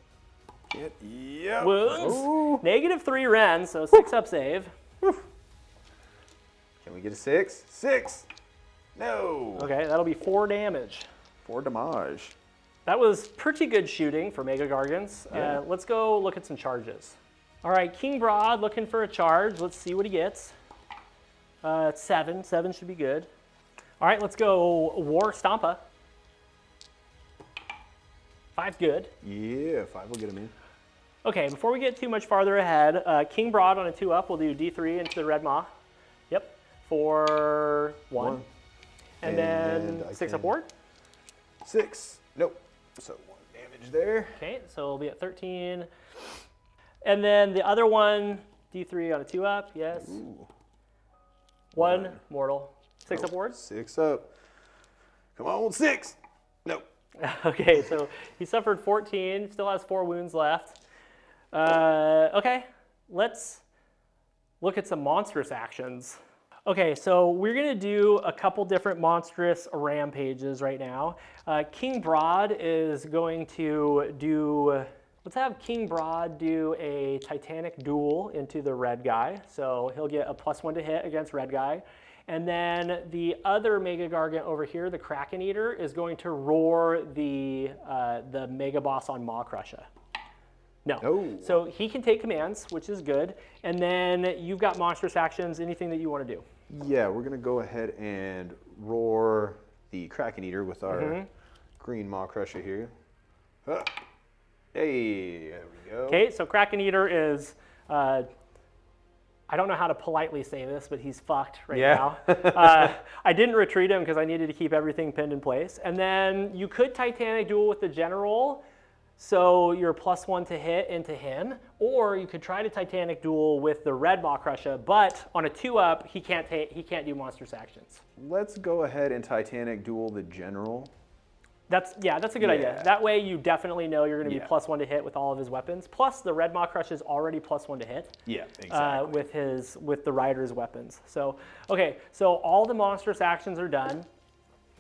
Yep. Wounds. Ooh. -3 rend, so 6-up save. Can we get a 6? 6! No! Okay, that'll be 4 damage. 4 damage. That was pretty good shooting for Mega Gargants. Yeah. Let's go look at some charges. All right, King Brodd looking for a charge. Let's see what he gets. 7. 7 should be good. All right, let's go War Stompa. 5's good. Yeah, 5 will get him in. Okay, before we get too much farther ahead, King Brodd on a 2-up. We'll do D3 into the red Maw. Yep, for 1. And then 6-up ward. 6. Nope. So 1 damage there. Okay, so we'll be at 13. And then the other one, D3 on a 2-up, yes. Ooh. 1 mortal. 6-up ward. 6 up. Come on, 6. Nope. Okay, so he suffered 14, still has 4 wounds left. Okay, let's look at some monstrous actions. Okay, so we're gonna do a couple different monstrous rampages right now. King Brodd is going to do, let's have King Brodd do a Titanic duel into the red guy. So he'll get a +1 to hit against red guy. And then the other Mega Gargant over here, the Kraken Eater, is going to roar the Mega Boss on Maw Crusher. No. Oh. So he can take commands, which is good. And then you've got monstrous actions, anything that you want to do. Yeah, we're going to go ahead and roar the Kraken Eater with our green Maw Crusher here. Huh. Hey, there we go. Okay, so Kraken Eater is, I don't know how to politely say this, but he's fucked right now. I didn't retreat him because I needed to keep everything pinned in place. And then you could Titanic duel with the General, so you're +1 to hit into him, or you could try to Titanic duel with the red Maw Crusher, but on a 2-up, he can't do monstrous actions. Let's go ahead and Titanic duel the General. That's a good idea. That way you definitely know you're going to be +1 to hit with all of his weapons. Plus the red Maw Crusher is already +1 to hit. Yeah, exactly. With the rider's weapons. So okay, so all the monstrous actions are done.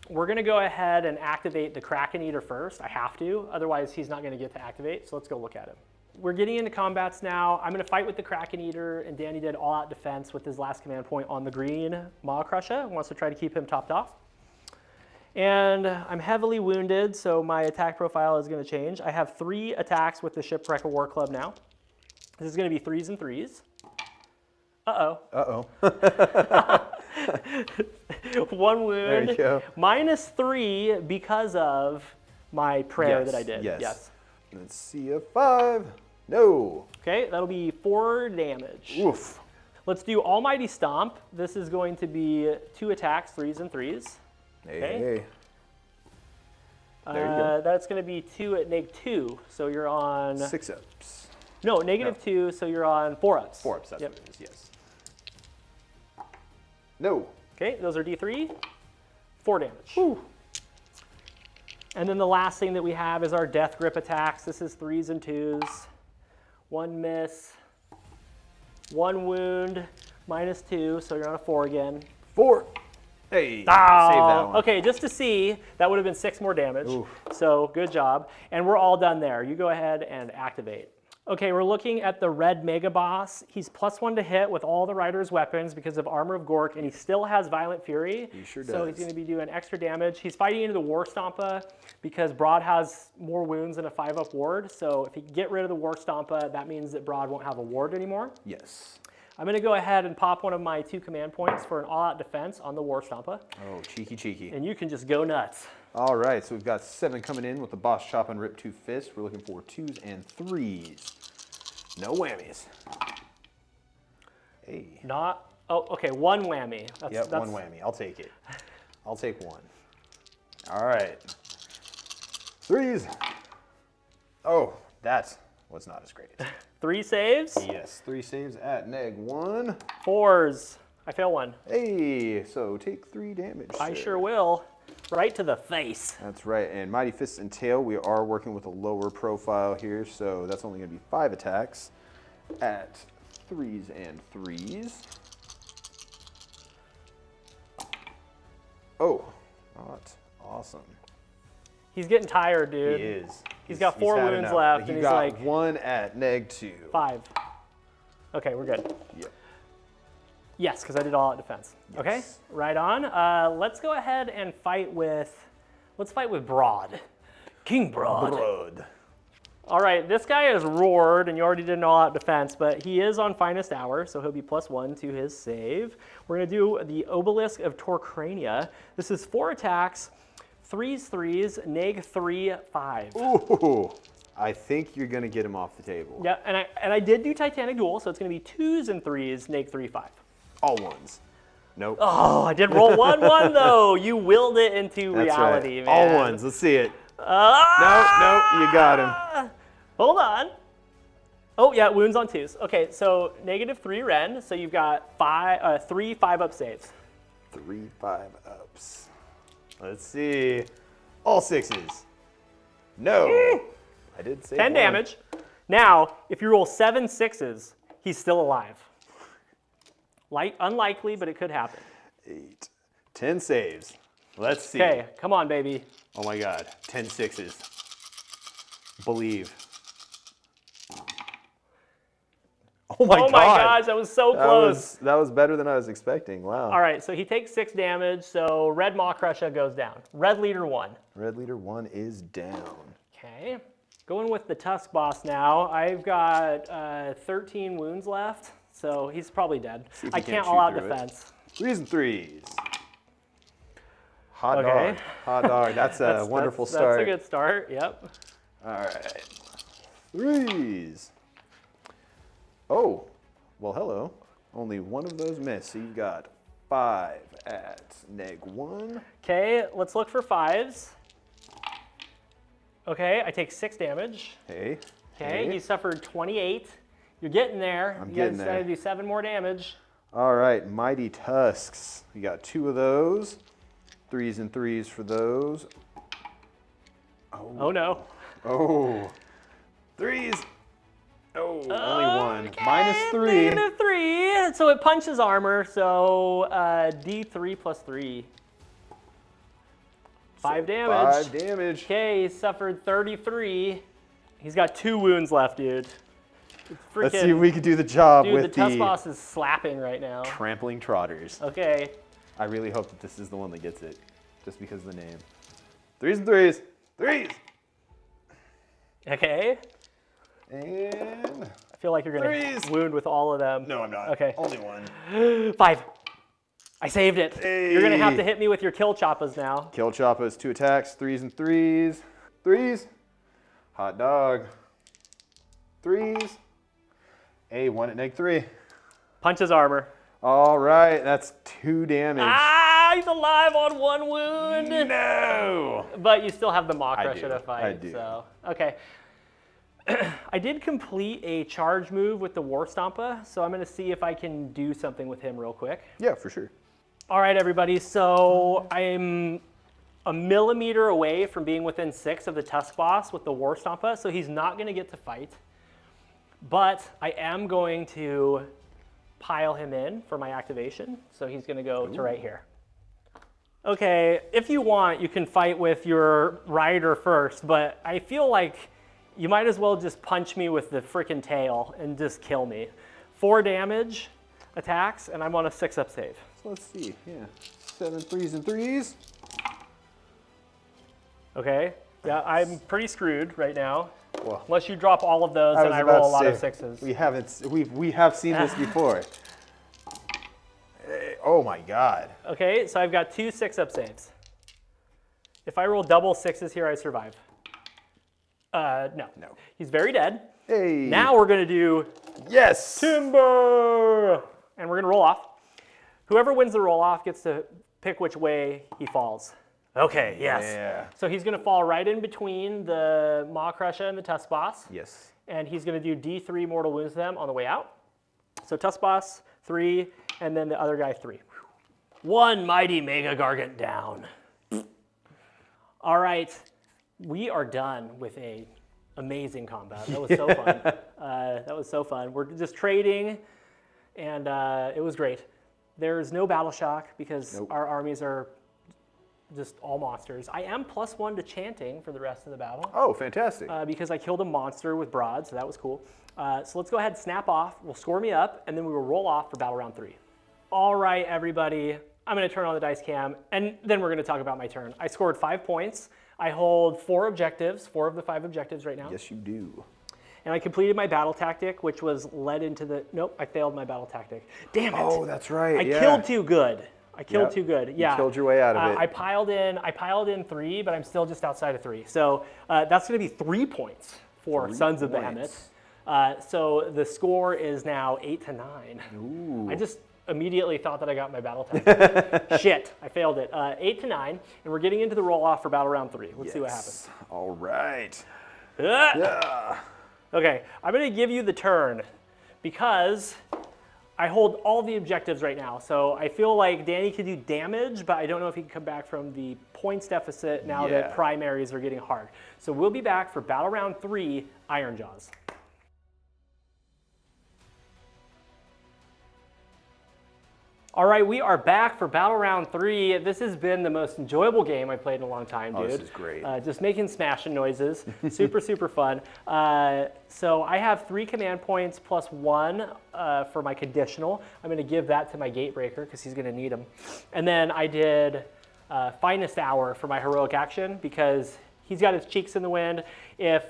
We're going to go ahead and activate the Kraken Eater first. I have to, otherwise he's not going to get to activate. So let's go look at him. We're getting into combats now. I'm going to fight with the Kraken Eater, and Danny did all-out defense with his last command point on the green Maw Crusher. Wants to try to keep him topped off. And I'm heavily wounded, so my attack profile is going to change. I have 3 attacks with the Shipwreck of War Club now. This is going to be 3s and 3s. Uh-oh. Uh-oh. 1 wound. There you go. -3 because of my prayer that I did. Yes. Let's see a 5. No. Okay, that'll be 4 damage. Oof. Let's do Almighty Stomp. This is going to be 2 attacks, 3s and 3s. Hey, Okay. hey. There you go. That's going to be 2 at -2, so you're on... 6 ups. No, -2, so you're on 4 ups. 4 ups, that's Yep. what it is, yes. No. Okay, those are D3, 4 damage. Whew. And then the last thing that we have is our Death Grip attacks. This is 3s and 2s. 1 miss, 1 wound, -2, so you're on a 4 again. 4. Hey, save Oh, that one. okay, just to see, that would have been 6 more damage. Oof. So good job. And we're all done there. You go ahead and activate. Okay, we're looking at the red Mega Boss. He's +1 to hit with all the Rider's weapons because of Armor of Gork, and he still has Violent Fury. He sure So does. he's going to be doing extra damage. He's fighting into the War Stompa because Brodd has more wounds than a 5-up ward. So if he can get rid of the War Stompa, that means that Brodd won't have a ward anymore. Yes. I'm going to go ahead and pop one of my 2 command points for an all-out defense on the War Stompa, Oh, cheeky, cheeky. and you can just go nuts. All right, so we've got 7 coming in with the Boss Chop and Rip 2 Fist. We're looking for 2s and 3s. No whammies. Hey. Not, oh, okay, 1 whammy. Yep, 1 whammy. I'll take it. I'll take 1. All right. 3s. Oh, that was not as great. 3 saves, Yes, 3 saves at -1. 4s. I fail 1. Hey, so take 3 damage. I sir. sure will. Right to the face. That's right, and Mighty Fist and Tail, we are working with a lower profile here, so that's only going to be 5 attacks at 3s and 3s. Oh, not awesome. He's getting tired, He dude. is. He's got 4 had wounds enough. left, He and he's got like 1 at -2. 5. Okay, we're good. Yep. Yes, because I did all out defense. Okay, Yes. right on. Let's go ahead and fight with, Brodd. King Brodd. Brodd. All right, this guy is roared, and you already did an all-out defense, but he is on Finest Hour, so he'll be +1 to his save. We're going to do the Obelisk of Torcrania. This is 4 attacks, 3s, 3s, -3, 5. Ooh, I think you're going to get him off the table. Yeah, and I did do Titanic Duel, so it's going to be 2s and 3s, -3, 5. All 1s. Nope. Oh, I did roll 1-1 though. You willed it into That's reality, right. man. All 1s. Let's see it. Ah! Nope, you got him. Hold on. Oh yeah, wounds on 2s. Okay, so -3 Ren. So you've got 3 5-up saves. 3 5-ups. Let's see. All 6s. No. I did save 10 1. damage. Now, if you roll 7 6s, he's still alive. Unlikely, but it could happen. 8. 10 saves. Let's see. Okay, come on, baby. Oh my God. 10 6s. Believe. Oh my God. Gosh, that was so close. That was better than I was expecting. Wow. All right, so he takes 6 damage, so Red Maw Crusher goes down. Red Leader 1. Red Leader 1 is down. Okay, going with the Tusk Boss now. I've got 13 wounds left, so he's probably dead. See if I you can't can't all out shoot through it. defense. 3s and 3s. Hot Okay. dog. Hot dog. That's a wonderful start. That's a good start, yep. All right. 3s. Oh, well, hello. Only 1 of those missed, so you got 5 at -1. Okay, let's look for 5s. Okay, I take 6 damage. Hey. Okay, hey. he suffered 28. You're getting there. I'm you getting guys there. gotta do 7 more damage. All right, Mighty Tusks. You got 2 of those. 3s and 3s for those. Oh no. Oh. 3s. Oh, only 1. Okay, -3. -3. So it punches armor, so D3 + 3. 5 damage. 5 damage. Okay, he suffered 33. He's got 2 wounds left, dude. It's Let's see if we can do the job dude, with the Tusk Boss is slapping right now. trampling trotters. Okay. I really hope that this is the one that gets it, just because of the name. 3s and 3s. 3s. Okay. And I feel like you're gonna 3s. wound with all of them. no, I'm not. Okay. Only 1. 5. I saved it. You're gonna have to Hey. hit me with your kill choppas now. Kill Choppa's 2 attacks. 3s and 3s. 3s. Hot dog. 3s. A 1 at -3. Punch his armor. All right, that's 2 damage. Ah, he's alive on 1 wound. No! But you still have the Maw Crush do, in a fight. I do. So, okay. I did complete a charge move with the War Stompa, so I'm going to see if I can do something with him real quick. Yeah, for sure. All right, everybody. So I'm a millimeter away from being within 6 of the Tusk Boss with the War Stompa, so he's not going to get to fight. But I am going to pile him in for my activation, so he's going to go to right here. Okay, if you want, you can fight with your rider first, but I feel like you might as well just punch me with the frickin' tail and just kill me. 4 damage attacks, and I'm on a 6-up save. So let's see. Yeah, 7 3s and 3s. Okay, yeah, I'm pretty screwed right now. Well, Unless you drop all of those and I roll a lot of 6s. We have seen this before. Oh my God. Okay, so I've got 2 6-up saves. If I roll double 6s here, I survive. No. No. He's very dead. Hey. Now we're gonna do Yes. Timber! And we're gonna roll off. Whoever wins the roll off gets to pick which way he falls. Okay, yes. Yeah. So he's gonna fall right in between the Maw Crusher and the Tusk Boss. Yes. And he's gonna do D3 mortal wounds to them on the way out. So Tusk Boss, 3, and then the other guy, 3. 1 mighty Mega Gargant down. All right, we are done with a amazing combat. That was so fun. That was so fun. We're just trading, and it was great. There's no battle shock because our armies are just all monsters. I am +1 to chanting for the rest of the battle. Oh, fantastic. Because I killed a monster with Brodd, so that was cool. So let's go ahead and snap off. We'll score me up, and then we will roll off for battle round 3. All right, everybody. I'm going to turn on the dice cam, and then we're going to talk about my turn. I scored 5 points. I hold 4 objectives, 4 of the 5 objectives right now. Yes, you do. And I completed my battle tactic, which was led into the... Nope, I failed my battle tactic. Damn it. Oh, that's right. I killed too good. I killed too good. Yeah. You killed your way out of it. I piled in 3, but I'm still just outside of 3. So that's going to be 3 points for Sons of Behemat. So the score is now 8-9. Ooh. I just immediately thought that I got my battle tactic. Shit, I failed it. 8-9, and we're getting into the roll-off for battle round 3. Let's see what happens. All right. Yeah. Okay, I'm going to give you the turn because I hold all the objectives right now. So I feel like Danny can do damage, but I don't know if he can come back from the points deficit now that primaries are getting hard. So we'll be back for battle round 3, Ironjaws. All right, we are back for battle round 3. This has been the most enjoyable game I've played in a long time, dude. Oh, this is great. Just making smashing noises. Super, super fun. So I have 3 command points plus 1 for my conditional. I'm going to give that to my Gatebreaker because he's going to need them. And then I did Finest Hour for my heroic action because he's got his cheeks in the wind. If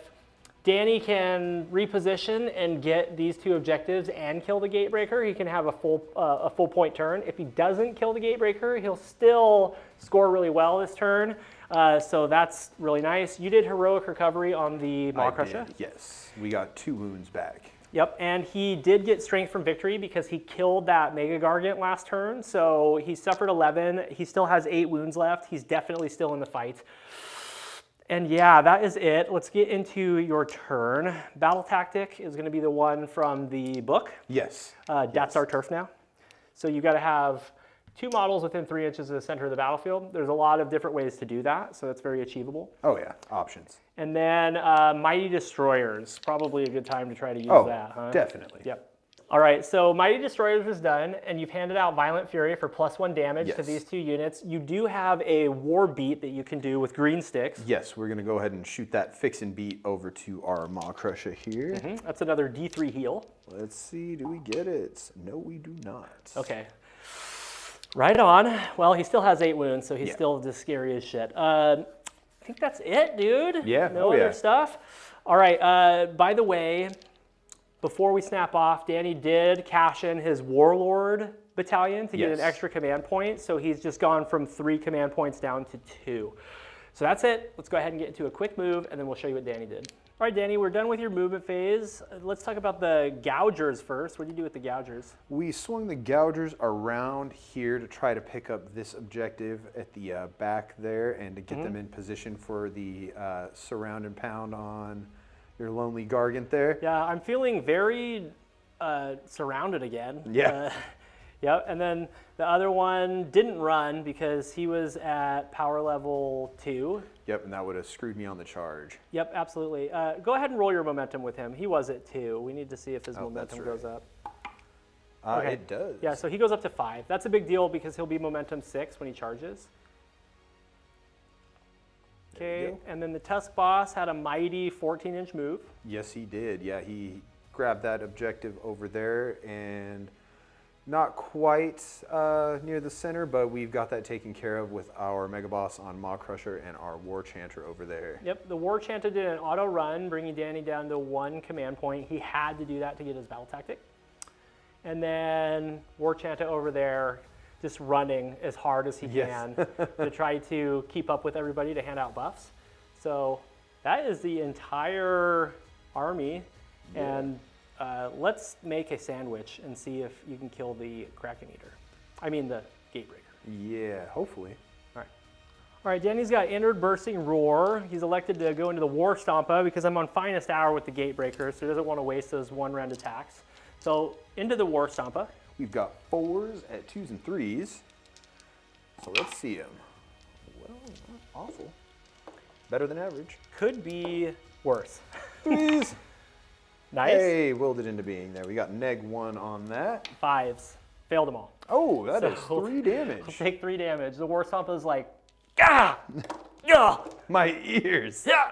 Danny can reposition and get these 2 objectives and kill the Gatebreaker, he can have a full point turn. If he doesn't kill the Gatebreaker, he'll still score really well this turn. So that's really nice. You did heroic recovery on the Maw Crusher? Yes, we got 2 wounds back. Yep, and he did get strength from victory because he killed that Mega Gargant last turn. So he suffered 11. He still has 8 wounds left. He's definitely still in the fight. And yeah, that is it. Let's get into your turn. Battle tactic is going to be the one from the book. Yes. That's our turf now. So you've got to have 2 models within 3 inches of the center of the battlefield. There's a lot of different ways to do that, so that's very achievable. Oh yeah, options. And then Mighty Destroyers, probably a good time to try to use that, huh? Definitely. Yep. All right, so Mighty Destroyers is done, and you've handed out Violent Fury for +1 damage to these 2 units. You do have a War Beat that you can do with green sticks. Yes, we're going to go ahead and shoot that Fix and Beat over to our Maw Crusher here. That's another D3 heal. Let's see, do we get it? No, we do not. Okay. Right on. Well, he still has 8 wounds, so he's still just scary as shit. I think that's it, dude. Yeah. No other stuff. All right. By the way, before we snap off, Danny did cash in his Warlord battalion to get an extra command point. So he's just gone from 3 command points down to 2. So that's it. Let's go ahead and get into a quick move, and then we'll show you what Danny did. All right, Danny, we're done with your movement phase. Let's talk about the gougers first. What do you do with the gougers? We swung the gougers around here to try to pick up this objective at the back there and to get them in position for the surround and pound on your lonely Gargant there. Yeah, I'm feeling very surrounded again. Yeah. Yep, and then the other one didn't run because he was at power level 2. Yep, and that would have screwed me on the charge. Yep, absolutely. Go ahead and roll your momentum with him. He was at 2. We need to see if his momentum goes up. Okay. It does. Yeah, so he goes up to 5. That's a big deal because he'll be momentum 6 when he charges. Okay, and then the Tusk Boss had a mighty 14-inch move. Yes, he did. Yeah, he grabbed that objective over there and not quite near the center, but we've got that taken care of with our Mega Boss on Maw Crusher and our War Chanter over there. Yep, the War Chanter did an auto run, bringing Danny down to 1 command point. He had to do that to get his battle tactic. And then War Chanter over there just running as hard as he can to try to keep up with everybody to hand out buffs. So that is the entire army. And let's make a sandwich and see if you can kill the Kraken Eater. I mean the Gatebreaker. Yeah, hopefully. All right, Danny's got Inward Bursting Roar. He's elected to go into the War Stompa because I'm on Finest Hour with the Gatebreaker, so he doesn't want to waste those 1-round attacks. So into the War Stompa. We've got 4s at 2s and 3s. So let's see him. Well, not awful. Better than average. Could be worse. 3s. Nice. Hey, willed it into being there. We got -1 on that. 5s. Failed them all. Oh, that is So 3 damage. We'll take 3 damage. The War Stompa is like, ah! Yeah! My ears. Yeah!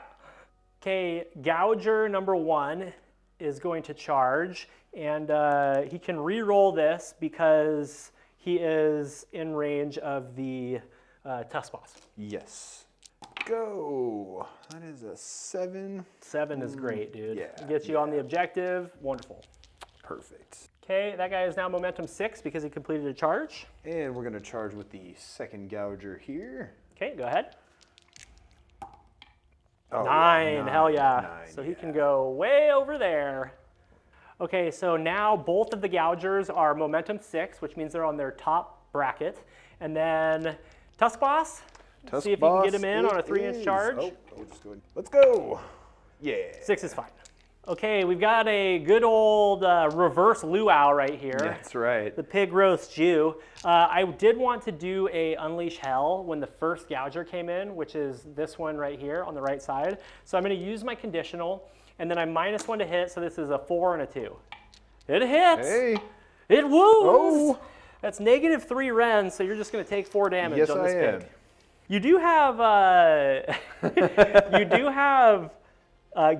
Okay, Gouger number 1 is going to charge, and he can re-roll this because he is in range of the Tusk Boss. Yes. Go. That is a 7. 7 is great, dude. Yeah, Gets you on the objective. Wonderful. Perfect. Okay, that guy is now momentum 6 because he completed a charge. And we're going to charge with the second gouger here. Okay, go ahead. Oh, 9, hell yeah. 9, So he can go way over there. Okay, so now both of the gougers are momentum 6, which means they're on their top bracket. And then Tusk Boss, see if you can get him in on a 3-inch charge. Oh, just go ahead. Let's go. Yeah. 6 is fine. Okay, we've got a good old reverse luau right here. That's right. The pig roast Jew. I did want to do a Unleash Hell when the first gouger came in, which is this one right here on the right side. So I'm going to use my conditional, and then I'm -1 to hit, so this is a 4 and a 2. It hits! Hey. It woos! Oh. That's -3 Ren, so you're just going to take 4 damage Yes, on this I am. pig. You do have,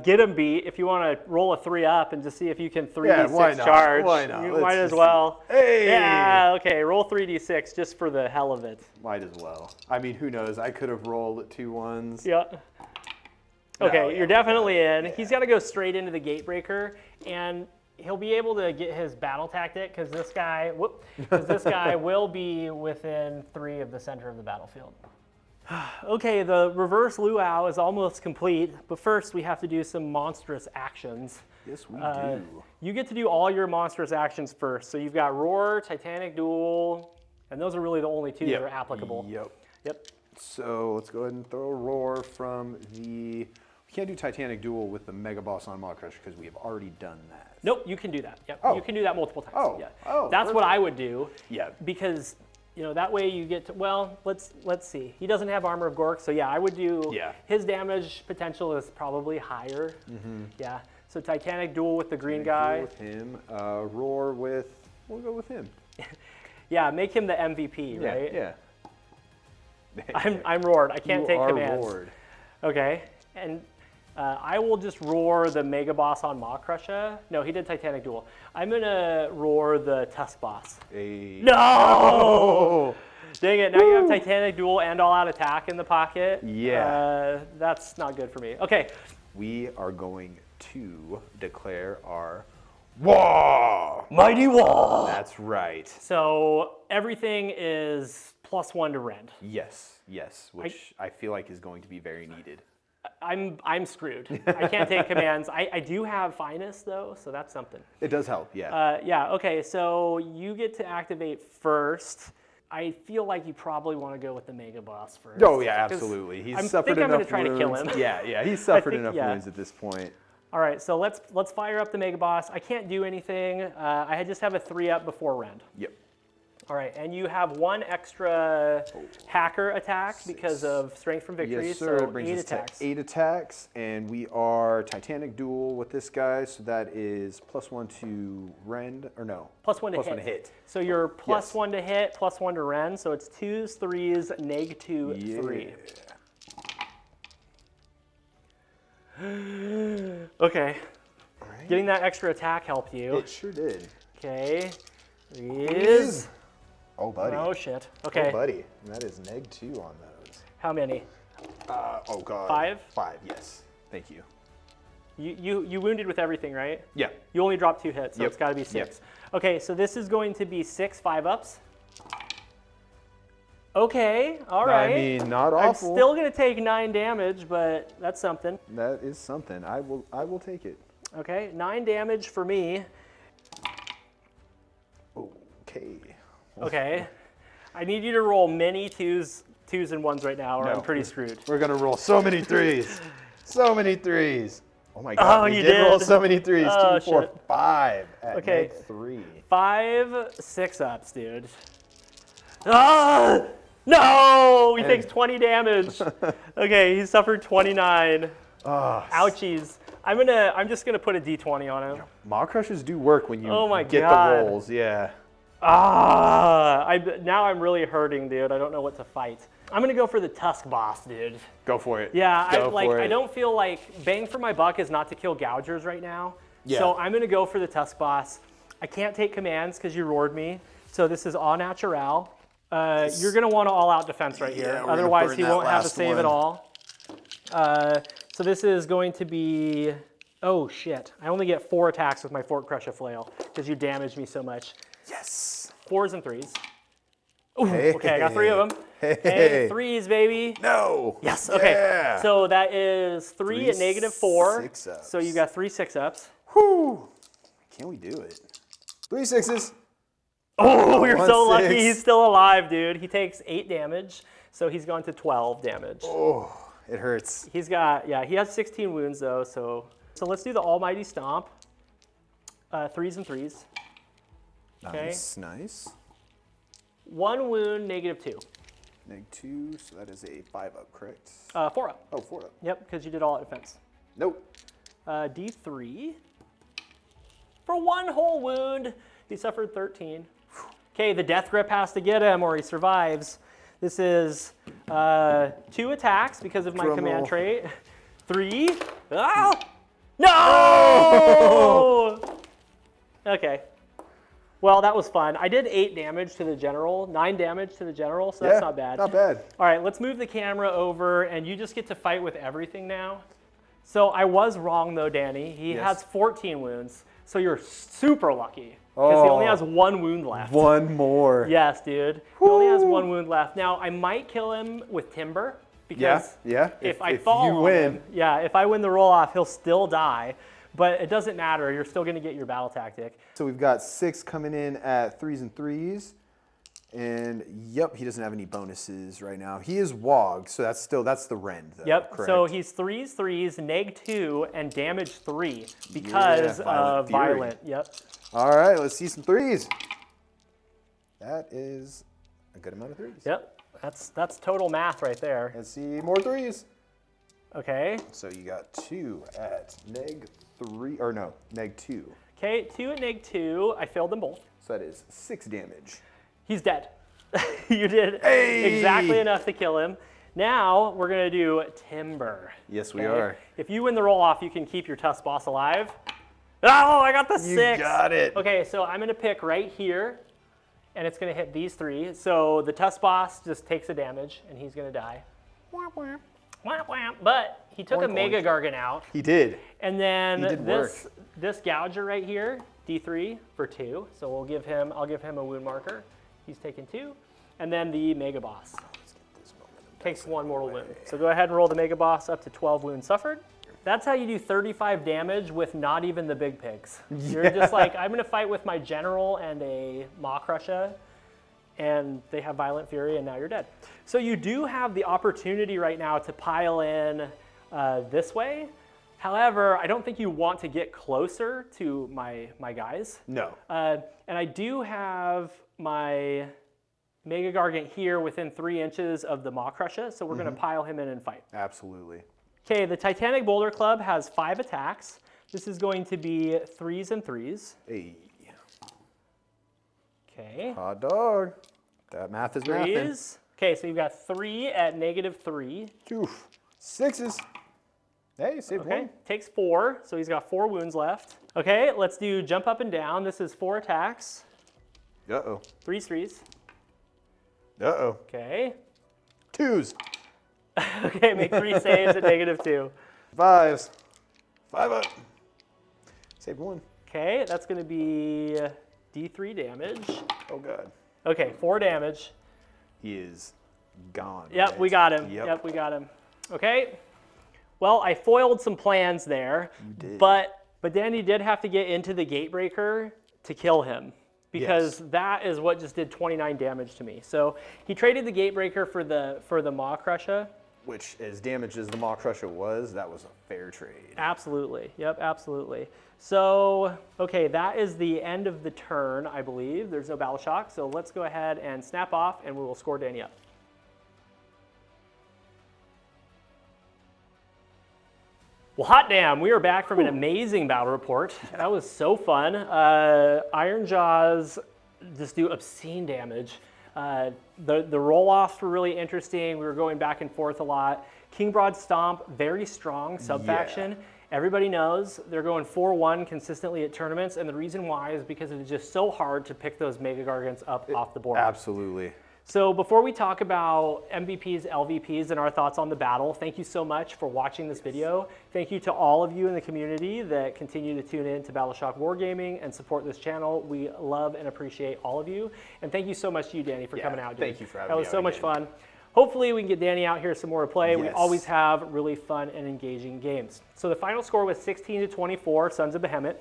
get 'em beat if you want to roll a 3 up and just see if you can 3d6 why not? charge. Why not? You Let's might as just- well. Hey! Yeah, okay, roll 3d6 just for the hell of it. Might as well. I mean, who knows? I could have rolled 2 1s. Yeah. Okay, No, you're yeah, definitely in. yeah. He's got to go straight into the Gatebreaker, and he'll be able to get his battle tactic because this guy, will be within 3 of the center of the battlefield. Okay, the reverse luau is almost complete, but first we have to do some monstrous actions. Yes, we do. You get to do all your monstrous actions first. So you've got Roar, Titanic Duel, and those are really the only 2 that are applicable. Yep. Yep. So let's go ahead and throw a Roar from the... We can't do Titanic Duel with the Mega Boss on Maw Crusher because we have already done that. Nope, you can do that. Yep. Oh. You can do that multiple times. Oh. Yeah. Oh, That's what perfect. I would do. Yeah. Because that way you get to, well, let's see. He doesn't have Armor of Gork, so yeah, I would do, his damage potential is probably higher. Yeah, so Titanic Duel with the green guy. With him. Roar with, we'll go with him. Yeah, make him the MVP, right? Yeah. I'm roared, I can't take commands. Roared. Okay, and I will just roar the Mega Boss on Maw Crusher. No, he did Titanic Duel. I'm gonna roar the Tusk Boss. No! Oh! Dang it, now you have Titanic Duel and All Out Attack in the pocket. Yeah. That's not good for me. Okay. We are going to declare our War! Mighty Wall! That's right. So everything is +1 to rend. Yes, which I feel like is going to be very needed. I'm screwed. I can't take commands. I do have Finest though, so that's something. It does help, yeah. Yeah, okay, so you get to activate first. I feel like you probably want to go with the Mega Boss first. Oh yeah, absolutely. He's suffered enough I'm going to try to kill him. Yeah, he's suffered think- enough yeah. wounds at this point. All right, so let's fire up the Mega Boss. I can't do anything. I just have a 3-up before rend. Yep. All right, and you have 1 extra hacker attack because of Strength from Victory, Yes, sir. so It brings 8 us attacks. to 8 attacks, and we are Titanic Duel with this guy, so that is +1 to rend, or no? +1 to +1 hit. to hit. So you're Yes. +1 to hit, +1 to rend, so it's 2s, 3s, -2, Yeah. 3. Okay. All right. Getting that extra attack helped you. It sure did. Okay. Is. Oh, buddy. Oh, shit. Okay. Oh, buddy. And that is -2 on those. How many? Oh, God. 5? 5, yes. Thank you. You wounded with everything, right? Yeah. You only dropped 2 hits, so Yep. it's got to be 6. Yep. Okay, so this is going to be 6 5-ups. Okay, all right. I mean, not I'm awful. still going to take 9 damage, but that's something. That is something. I will take it. Okay, 9 damage for me. Okay. Okay. I need you to roll many 2s and 1s right now, or I'm pretty screwed. We're gonna roll so many 3s. So many 3s. Oh my God. Oh, we you did roll did. so many 3s. Oh, 2, 4, shit. 5 at Okay. -3. 5 6-ups, dude. Ah! No! He takes 20 damage. Okay, he suffered 29. Oh, Ouchies. I'm just gonna put a D20 on him. Maw Crushers do work when you Oh my get God. the rolls. Yeah. Now I'm really hurting, dude. I don't know what to fight. I'm gonna go for the Tusk Boss, dude. Go for it. Yeah, Go for I it. don't feel like bang for my buck is not to kill Gougers right now. Yeah. So I'm gonna go for the Tusk Boss. I can't take commands because you roared me. So this is au natural. You're gonna want to all-out defense right here. Yeah, we're gonna Otherwise, burn he that won't have a last save at one. all. So this is going to be. Oh shit! I only get 4 attacks with my Fort Crusher Flail because you damaged me so much. Yes. 4s and 3s. Ooh, Hey. okay, I got 3 of them. Hey. Hey, 3s, baby. No. Yes, okay. Yeah. So that is 3 at -4. 6-ups. So you got 3 6-ups. Whew. Can we do it? 3 6s. Oh, you're so 1 lucky 6. he's still alive, dude. He takes 8 damage, so he's gone to 12 damage. Oh, it hurts. He's got, yeah, he has 16 wounds though, so let's do the Almighty Stomp. 3s and 3s. Okay. Nice. 1 wound, -2. -2, so that is a 5-up, correct? 4-up. Oh, 4-up. Yep, because you did all at defense. Nope. D3. For 1 whole wound, he suffered 13. Okay, the Death Grip has to get him or he survives. This is 2 attacks because of my Drum command roll. trait. 3. Ah! No! Okay. Well, that was fun. I did 8 damage to the general, 9 damage to the general, so that's not bad. Not bad. All right, let's move the camera over, and you just get to fight with everything now. So I was wrong, though, Danny. He Yes. has 14 wounds, so you're super lucky because he only Oh. has 1 wound left. 1 more. Yes, dude. He only has 1 wound left. Now, I might kill him with Timber because Yeah. if I fall you on win. him, yeah, if I win the roll-off, he'll still die. But it doesn't matter. You're still going to get your battle tactic. So we've got 6 coming in at 3s and 3s. And yep, he doesn't have any bonuses right now. He is WOG, so that's the rend though. Yep, correct? so he's 3s, 3s, -2, and damage 3 because Yeah, Violent of Fury. Violent. Yep. All right, let's see some 3s. That is a good amount of 3s. Yep. That's total math right there. Let's see more 3s. Okay. So you got 2 at -3, or no, -2. Okay, 2 at -2. I failed them both. So that is 6 damage. He's dead. You did Hey! exactly enough to kill him. Now we're gonna do Timber. Yes, we Okay? are. If you win the roll-off, you can keep your Tusk Boss alive. Oh, I got the 6. You got it. Okay, so I'm gonna pick right here, and it's gonna hit these 3. So the Tusk Boss just takes a damage, and he's gonna die. Womp, womp. Womp, womp. But he took a Oink, Mega oink. Gargant out, He did. and then He did this Gouger right here, D3 for 2. So I'll give him a wound marker. He's taken 2, and then the Mega Boss. Let's get this momentum Takes 1 mortal wound. So go ahead and roll the Mega Boss up to 12 wounds suffered. That's how you do 35 damage with not even the big pigs. You're just like, I'm going to fight with my general and a Maw Crusher, and they have Violent Fury, and now you're dead. So you do have the opportunity right now to pile in this way. However, I don't think you want to get closer to my guys. No. And I do have my Mega Gargant here within 3 inches of the Maw Crusher, so we're going to pile him in and fight. Absolutely. Okay, the Titanic Boulder Club has 5 attacks. This is going to be 3s and 3s. Hey. Okay. Hot dog. That math is mathing. 3s. Okay, so you've got 3 at -3. Oof. 6s. Hey, saved Okay, one. takes 4, so he's got 4 wounds left. Okay, let's do jump up and down. This is 4 attacks. Uh-oh. 3s, 3s. Uh-oh. Okay. 2s. Okay, make 3 saves at -2. 5s. 5 up. Saved 1. Okay, that's going to be D3 damage. Oh, God. Okay, 4 damage. He is gone. Yep, right? we got him. Yep. Yep, we got him. Okay. Well, I foiled some plans there, did. but Danny did have to get into the Gatebreaker to kill him, because that is what just did 29 damage to me. So he traded the Gatebreaker for the Maw Crusher. Which, as damaged as the Maw Crusher was, that was a fair trade. Absolutely. Yep, absolutely. So, okay, that is the end of the turn, I believe. There's no Battle Shock, so let's go ahead and snap off, and we will score Danny up. Well, hot damn, we are back from an amazing battle report. That was so fun. Ironjaws just do obscene damage. The roll-offs were really interesting. We were going back and forth a lot. King Brodd Stomp, very strong sub-faction. Yeah. Everybody knows they're going 4-1 consistently at tournaments, and the reason why is because it is just so hard to pick those Mega Gargants up off the board. Absolutely. So before we talk about MVPs, LVPs, and our thoughts on the battle, thank you so much for watching this video. Thank you to all of you in the community that continue to tune in to BattleShock Wargaming and support this channel. We love and appreciate all of you. And thank you so much to you, Danny, for coming out. Dude. Thank you for having me. That was so much fun. Hopefully we can get Danny out here some more to play. We Yes. always have really fun and engaging games. So the final score was 16-24, Sons of Behemat.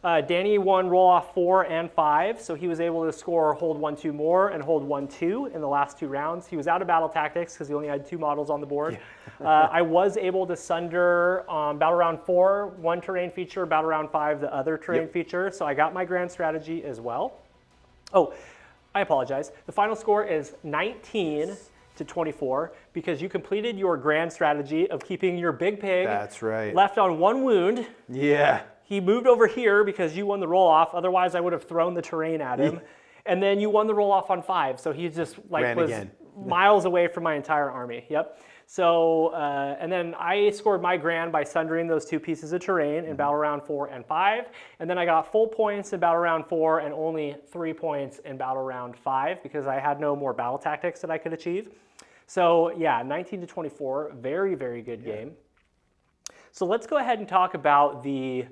Danny won roll-off 4 and 5, so he was able to score hold 1-2 more and hold 1-2 in the last 2 rounds. He was out of battle tactics because he only had 2 models on the board. Yeah. I was able to sunder battle round 4, 1 terrain feature, battle round 5, the other terrain feature, so I got my grand strategy as well. Oh, I apologize. The final score is 19-24 because you completed your grand strategy of keeping your big pig That's right. left on 1 wound. Yeah. He moved over here because you won the roll-off. Otherwise, I would have thrown the terrain at him. And then you won the roll-off on 5. So he just was miles away from my entire army. Yep. So, and then I scored my grand by sundering those 2 pieces of terrain in battle round 4 and 5. And then I got full points in battle round 4 and only 3 points in battle round 5 because I had no more battle tactics that I could achieve. So yeah, 19-24, very, very good game. So let's go ahead and talk about the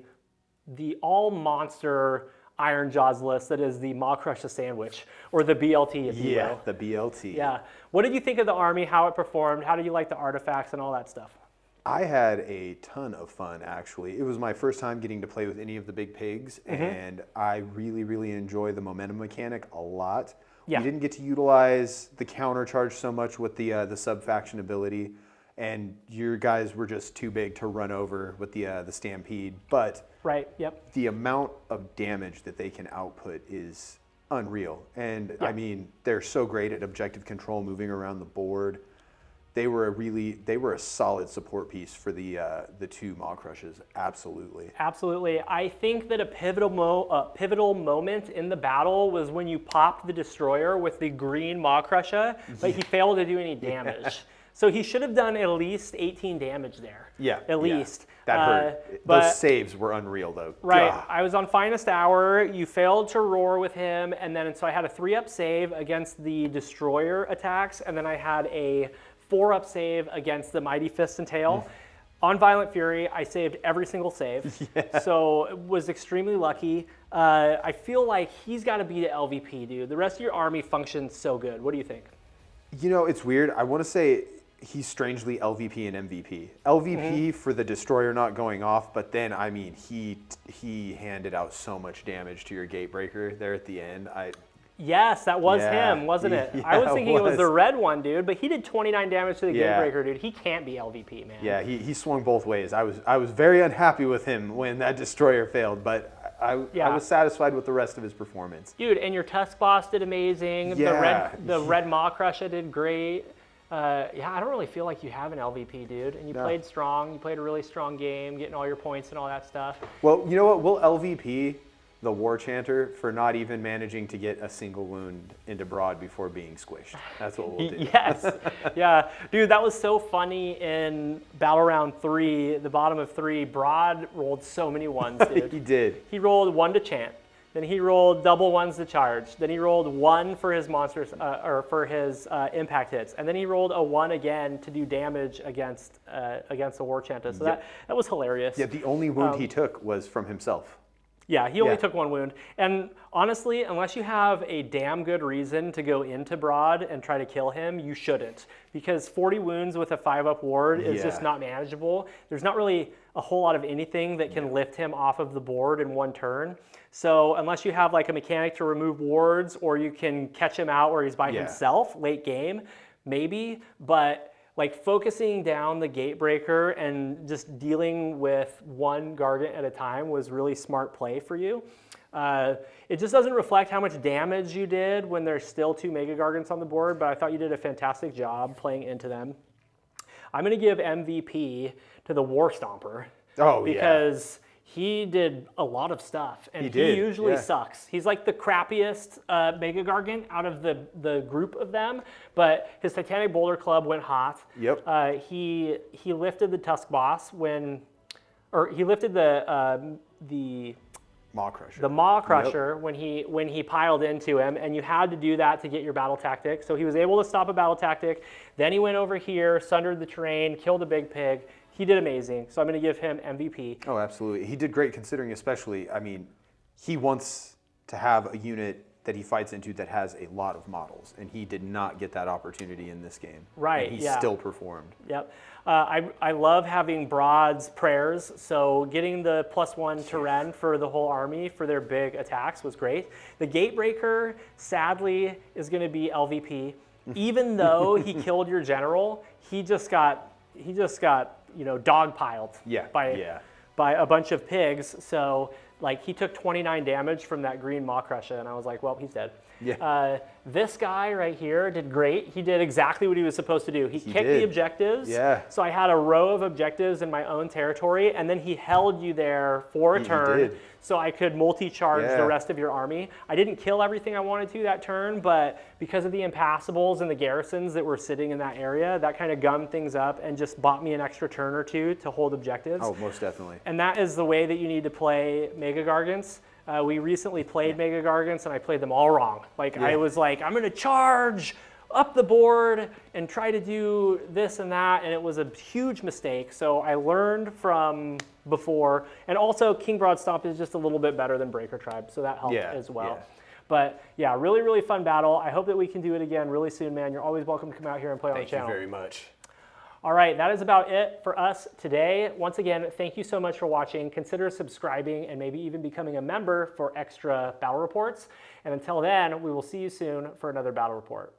all-monster Ironjaws list that is the Maw Crusher Sandwich, or the BLT, if you will. Yeah, the BLT. Yeah. What did you think of the army, how it performed? How did you like the artifacts and all that stuff? I had a ton of fun, actually. It was my first time getting to play with any of the big pigs, and I really, really enjoy the momentum mechanic a lot. Yeah. We didn't get to utilize the counter charge so much with the sub-faction ability, and your guys were just too big to run over with the Stampede. But the amount of damage that they can output is unreal. And I mean, they're so great at objective control, moving around the board. They were a solid support piece for the 2 Maw Crushes. Absolutely. Absolutely. I think that a pivotal moment in the battle was when you popped the Destroyer with the green Maw Crusher, but he failed to do any damage. So he should have done at least 18 damage there. Yeah. At least. That hurt. Those saves were unreal, though. Right. Ugh. I was on Finest Hour. You failed to roar with him. And then so I had a 3-up save against the Destroyer attacks. And then I had a 4-up save against the Mighty Fist and Tail. On Violent Fury, I saved every single save. So was extremely lucky. I feel like he's got to be the LVP, dude. The rest of your army functions so good. What do you think? You know, it's weird. I want to say he's strangely LVP and MVP. LVP for the destroyer not going off, but then I mean he handed out so much damage to your gatebreaker there at the end. Yes, that was Yeah. him, wasn't it? Yeah, I was thinking it was the was. red one, dude, but he did 29 damage to the Yeah. gatebreaker, dude. He can't be LVP, man. Yeah, he swung both ways. I was very unhappy with him when that destroyer failed, but I was satisfied with the rest of his performance. Dude, and your Tusk boss did amazing. Yeah. The red Maw Crusher did great. Yeah, I don't really feel like you have an LVP, dude. And you played strong. You played a really strong game, getting all your points and all that stuff. Well, you know what? We'll LVP the War Chanter for not even managing to get a single wound into Brodd before being squished. That's what we'll do. Yes. Yeah. Dude, that was so funny in Battle Round 3, the bottom of 3. Brodd rolled so many ones, dude. He did. He rolled 1 to chant. Then he rolled double 1s to charge. Then he rolled 1 for his monsters, or for his impact hits. And then he rolled a 1 again to do damage against the War Chanter. So that was hilarious. Yeah, the only wound he took was from himself. Yeah, he only took 1 wound. And honestly, unless you have a damn good reason to go into Brodd and try to kill him, you shouldn't. Because 40 wounds with a 5-up ward is just not manageable. There's not really a whole lot of anything that can lift him off of the board in 1 turn. So unless you have like a mechanic to remove wards, or you can catch him out where he's by himself late game, maybe. But like focusing down the gatebreaker and just dealing with 1 Gargant at a time was really smart play for you. It just doesn't reflect how much damage you did when there's still 2 Mega Gargants on the board, but I thought you did a fantastic job playing into them. I'm going to give MVP to the War Stomper. Oh, because he did a lot of stuff, and he usually sucks. He's like the crappiest Mega Gargant out of the group of them, but his Titanic Boulder Club went hot. Yep. He lifted the Tusk boss he lifted the Maw Crusher. The Maw Crusher when he piled into him, and you had to do that to get your battle tactic. So he was able to stop a battle tactic. Then he went over here, sundered the terrain, killed a big pig. He did amazing, so I'm going to give him MVP. Oh, absolutely. He did great considering, especially, I mean, he wants to have a unit that he fights into that has a lot of models, and he did not get that opportunity in this game. Right, and he still performed. Yep. I love having Brodd's prayers, so getting the +1 to Ren for the whole army for their big attacks was great. The Gatebreaker, sadly, is going to be LVP. Even though he killed your general, he just got dogpiled by a bunch of pigs. So like he took 29 damage from that green Maw Crusher, and I was like, well, he's dead. Yeah. This guy right here did great. He did exactly what he was supposed to do. He kicked the objectives. Yeah. So I had a row of objectives in my own territory, and then he held you there for a turn so I could multi-charge the rest of your army. I didn't kill everything I wanted to that turn, but because of the impassables and the garrisons that were sitting in that area, that kind of gummed things up and just bought me an extra turn or 2 to hold objectives. Oh, most definitely. And that is the way that you need to play Mega Gargants. We recently played Mega Gargants, and I played them all wrong. I was like, I'm going to charge up the board and try to do this and that, and it was a huge mistake. So I learned from before. And also, King Brodd Stomp is just a little bit better than Breaker Tribe, so that helped as well. Yeah. But yeah, really, really fun battle. I hope that we can do it again really soon, man. You're always welcome to come out here and play on the channel. Thank you very much. All right, that is about it for us today. Once again, thank you so much for watching. Consider subscribing and maybe even becoming a member for extra battle reports. And until then, we will see you soon for another battle report.